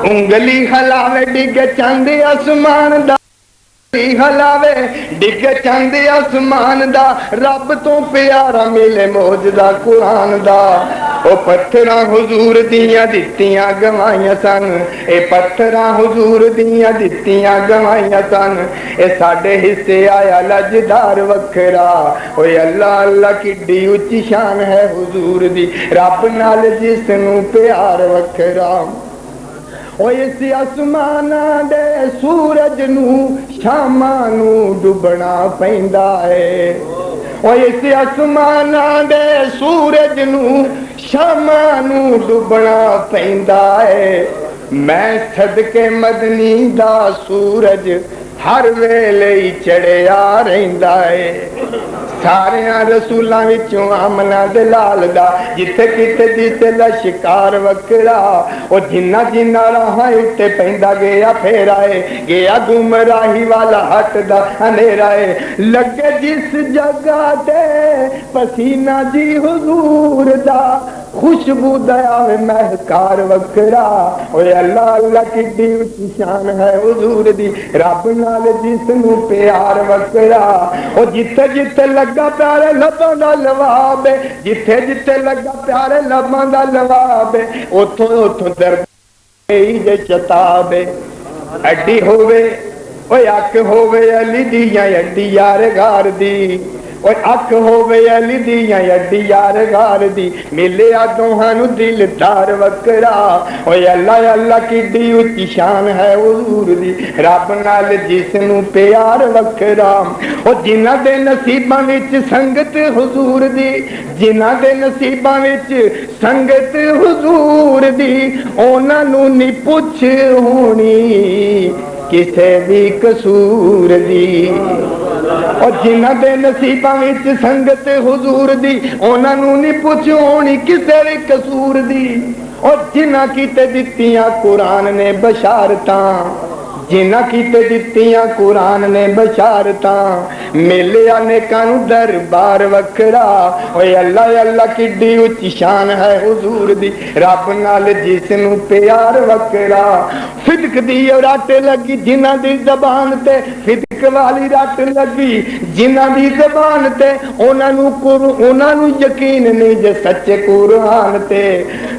انگلی ہلاوے ڈگ چند آسمان دا ہلاوے ڈگ چند آسمان دا رب تو پیارا ملے موجدہ قرآن دا او پتھراں حضور دیاں دتیاں گوائیاں سن اے پتھراں حضور دیاں دتیاں گوائیاں سن اے ساڈے حصے آیا لجدار وکھرا اوے اللہ اللہ کڈی اچھی شان ہے حضور دی رب نال جس نو پیار وکھرا او اس آسمانہ دے سورج نو شاماں نو ڈبنا پیندا اے او اس آسمانہ دے سورج نو شاماں نو ڈبنا پیندا اے میں صدقے مدنی دا سورج ہر ویلے ہی چڑھیا رہندا اے ساریاں رسولاں وچوں آمنا دے لال دا جتھے کتے دسے لشکار وکھرا او جنہ جنہ راہاں اُتے پیندا گیا پھیرا اے گیا گمراہی والا ہٹ دا اندھیرا اے لگے جس جگہ تے پسینہ جی حضور دا خوشبو دیا مہکار وکھرا اوے اللہ اللہ کڈی اچھی شان ہے حضور دی رب نال جس نو پیار وکھرا او جتھے جتھے لگا پیارے لباں دا لواب جتھے جتھے لگا پیارے لباں دا لواب اوتھوں اوتھوں دربئی جے چتاب اڈی ہووے اوے اک ہووے علی دیاں اڈی یار غار دی اور اک ہووے علی دیاں اڈی یار غار دی ملیا دوہاں نو دل دار وکھرا اوے اللہ اللہ کڈی اچھی شان ہے حضور دی رب نال جس نو پیار وکھرا او جنہاں دے نصیباں وچ سنگت حضور دی جنہاں دے نصیباں وچ سنگت حضور دی انہاں نو نہیں پوچھ ہونی کسے بھی قصور دی اور جنہ دے نصیباں وچ سنگت حضور دی انہاں نو نہیں پوچھ ہونی کسے بھی قصور دی اور جنہ کیتے دتیاں قرآن نے بشارتاں جنہ کیتے دتیاں قرآن نے بشارتاں ملیا نیکاں نو دربار وکھرا اوے اللہ اللہ کڈی اچھی شان ہے حضور دی رب نال جس نو پیار وکھرا صدق دی رٹ لگی جنہ دی زبان تے صدق والی رٹ لگی جنہ دی زبان تے انہاں نو یقین نہیں جے سچے قرآن تے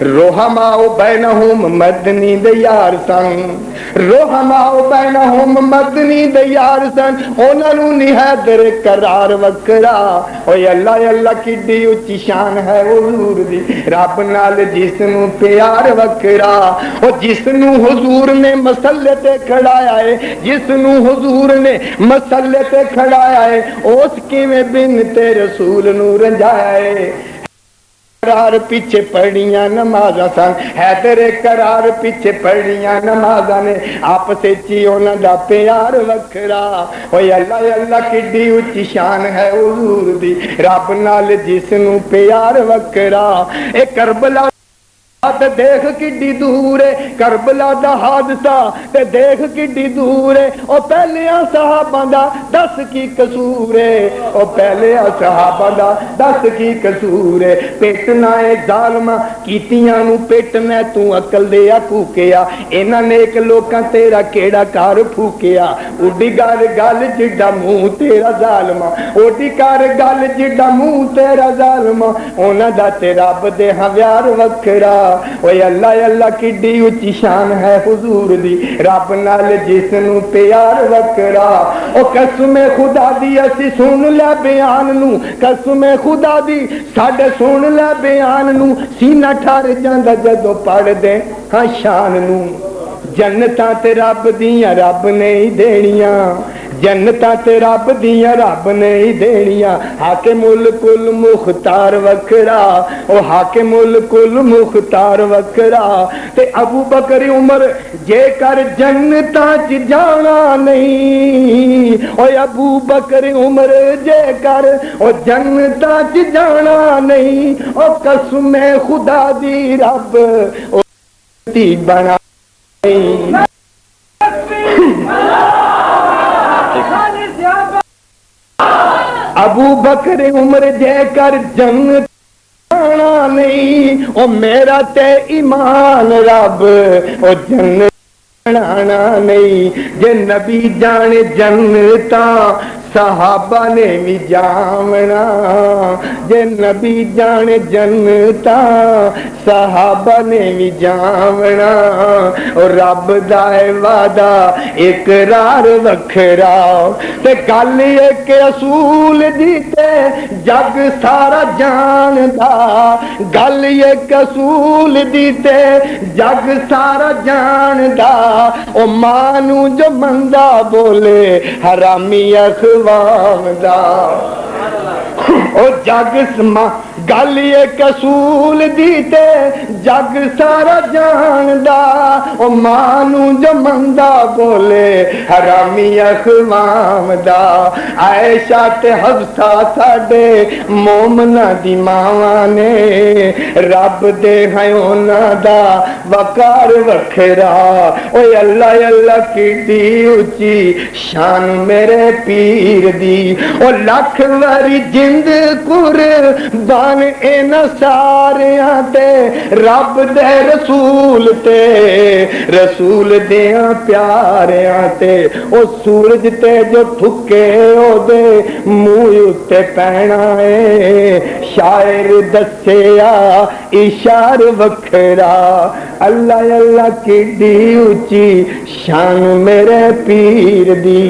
رحماء بینہم مدنی دے یار سن رحماء بینہم مدنی دے یار سن انہاں نو نہیں در قرار وکھرا اوے اللہ اللہ کڈی اچھی شان ہے حضور دی رب نال جس نو پیار وکھرا او جس نو حضور نے مسلے تے کھڑایا ہے جس نو حضور نے مسلے تے کھڑایا ہے اس کیویں بن تے رسول نو رنجایا ہے قرار پیچھے پڑھیاں نمازاں سن حیدر قرار پیچھے پڑھیاں نمازاں نے آپس چی انہاں دا پیار وکھرا اوے اللہ اللہ کڈی اچھی شان ہے حضور دی رب نال جس نو پیار وکھرا اے کربلا تے دیکھ کڈی دور ہے کربلا دا حادثہ تے دیکھ کڈی دور ہے او پہلیاں صحابہ دا دس کی قصور ہے او پہلیاں صحابہ دا دس کی قصور ہے پیٹنا اے ظالماں کیتیاں نو پیٹنا تو عقل دیا پھوکیا انہاں نیک لوکاں تیرا کیڑا کار پھوکیا اڈی گل گل جڈا منہ تیرا ظالماں اڈی کر گل جڈا منہ تیرا ظالماں انہاں دا تے رب دے ہاں پیار وکھرا اوے اللہ اللہ کڈی اچھی شان ہے حضور دی رب نال جس نو پیار وکرا او قسم خدا دی اسی سن لے بیان نو قسم خدا دی ساڈے سن لے بیان نو سینہ ٹھر جاندا جدوں پڑھ دے ہاں شان نو جنتاں تے رب دیاں رب نے ہی دینیاں جنتاں تے رب دیاں رب نے ہی دینیاں حاکم ملک المختار وکھرا او حاکم ملک المختار وکھرا تے ابو بکر عمر جے کر جنتاں چ جانا نہیں او ابو بکر عمر جے کر او جنتاں چ جانا نہیں او قسم خدا دی رب او تی بنا ابو بکر عمر جے کر جنت جانا نہیں او میرا تے ایمان رب او جنت بنانا نہیں جے نبی جانے جنتا صحابہ نے بھی جامنا جے نبی جانے جنتا صحابہ نے بھی جامنا اور رب دا وعدہ اقرار وکھرا تے گل ایک اصول دی تے جگ سارا جاندا گل ایک اصول دی تے جگ سارا جاندا او مانو جو مندا بولے حرامی اخوام دا او جگ سما گل ایک اصول دی تے جگ سارا جاندا او مانو جو مندا بولے حرامی اخوام دا عائشہ تے حفصہ ساڈے مومناں دی ماواں نے رب دے ہیں انہاں دا وقار وکھرا اوے اللہ اللہ کیڈی اونچی شان میرے پیر دی او لکھ واری جند قربان ان ساریاں تے رب دے رسول تے رسول دیاں پیاریاں تے او سورج تے جو تھکے او دے منہ تے پینا ہے شاعر دسیا اشار وکھرا اللہ اللہ کیڈی اونچی شان میرے پیر دی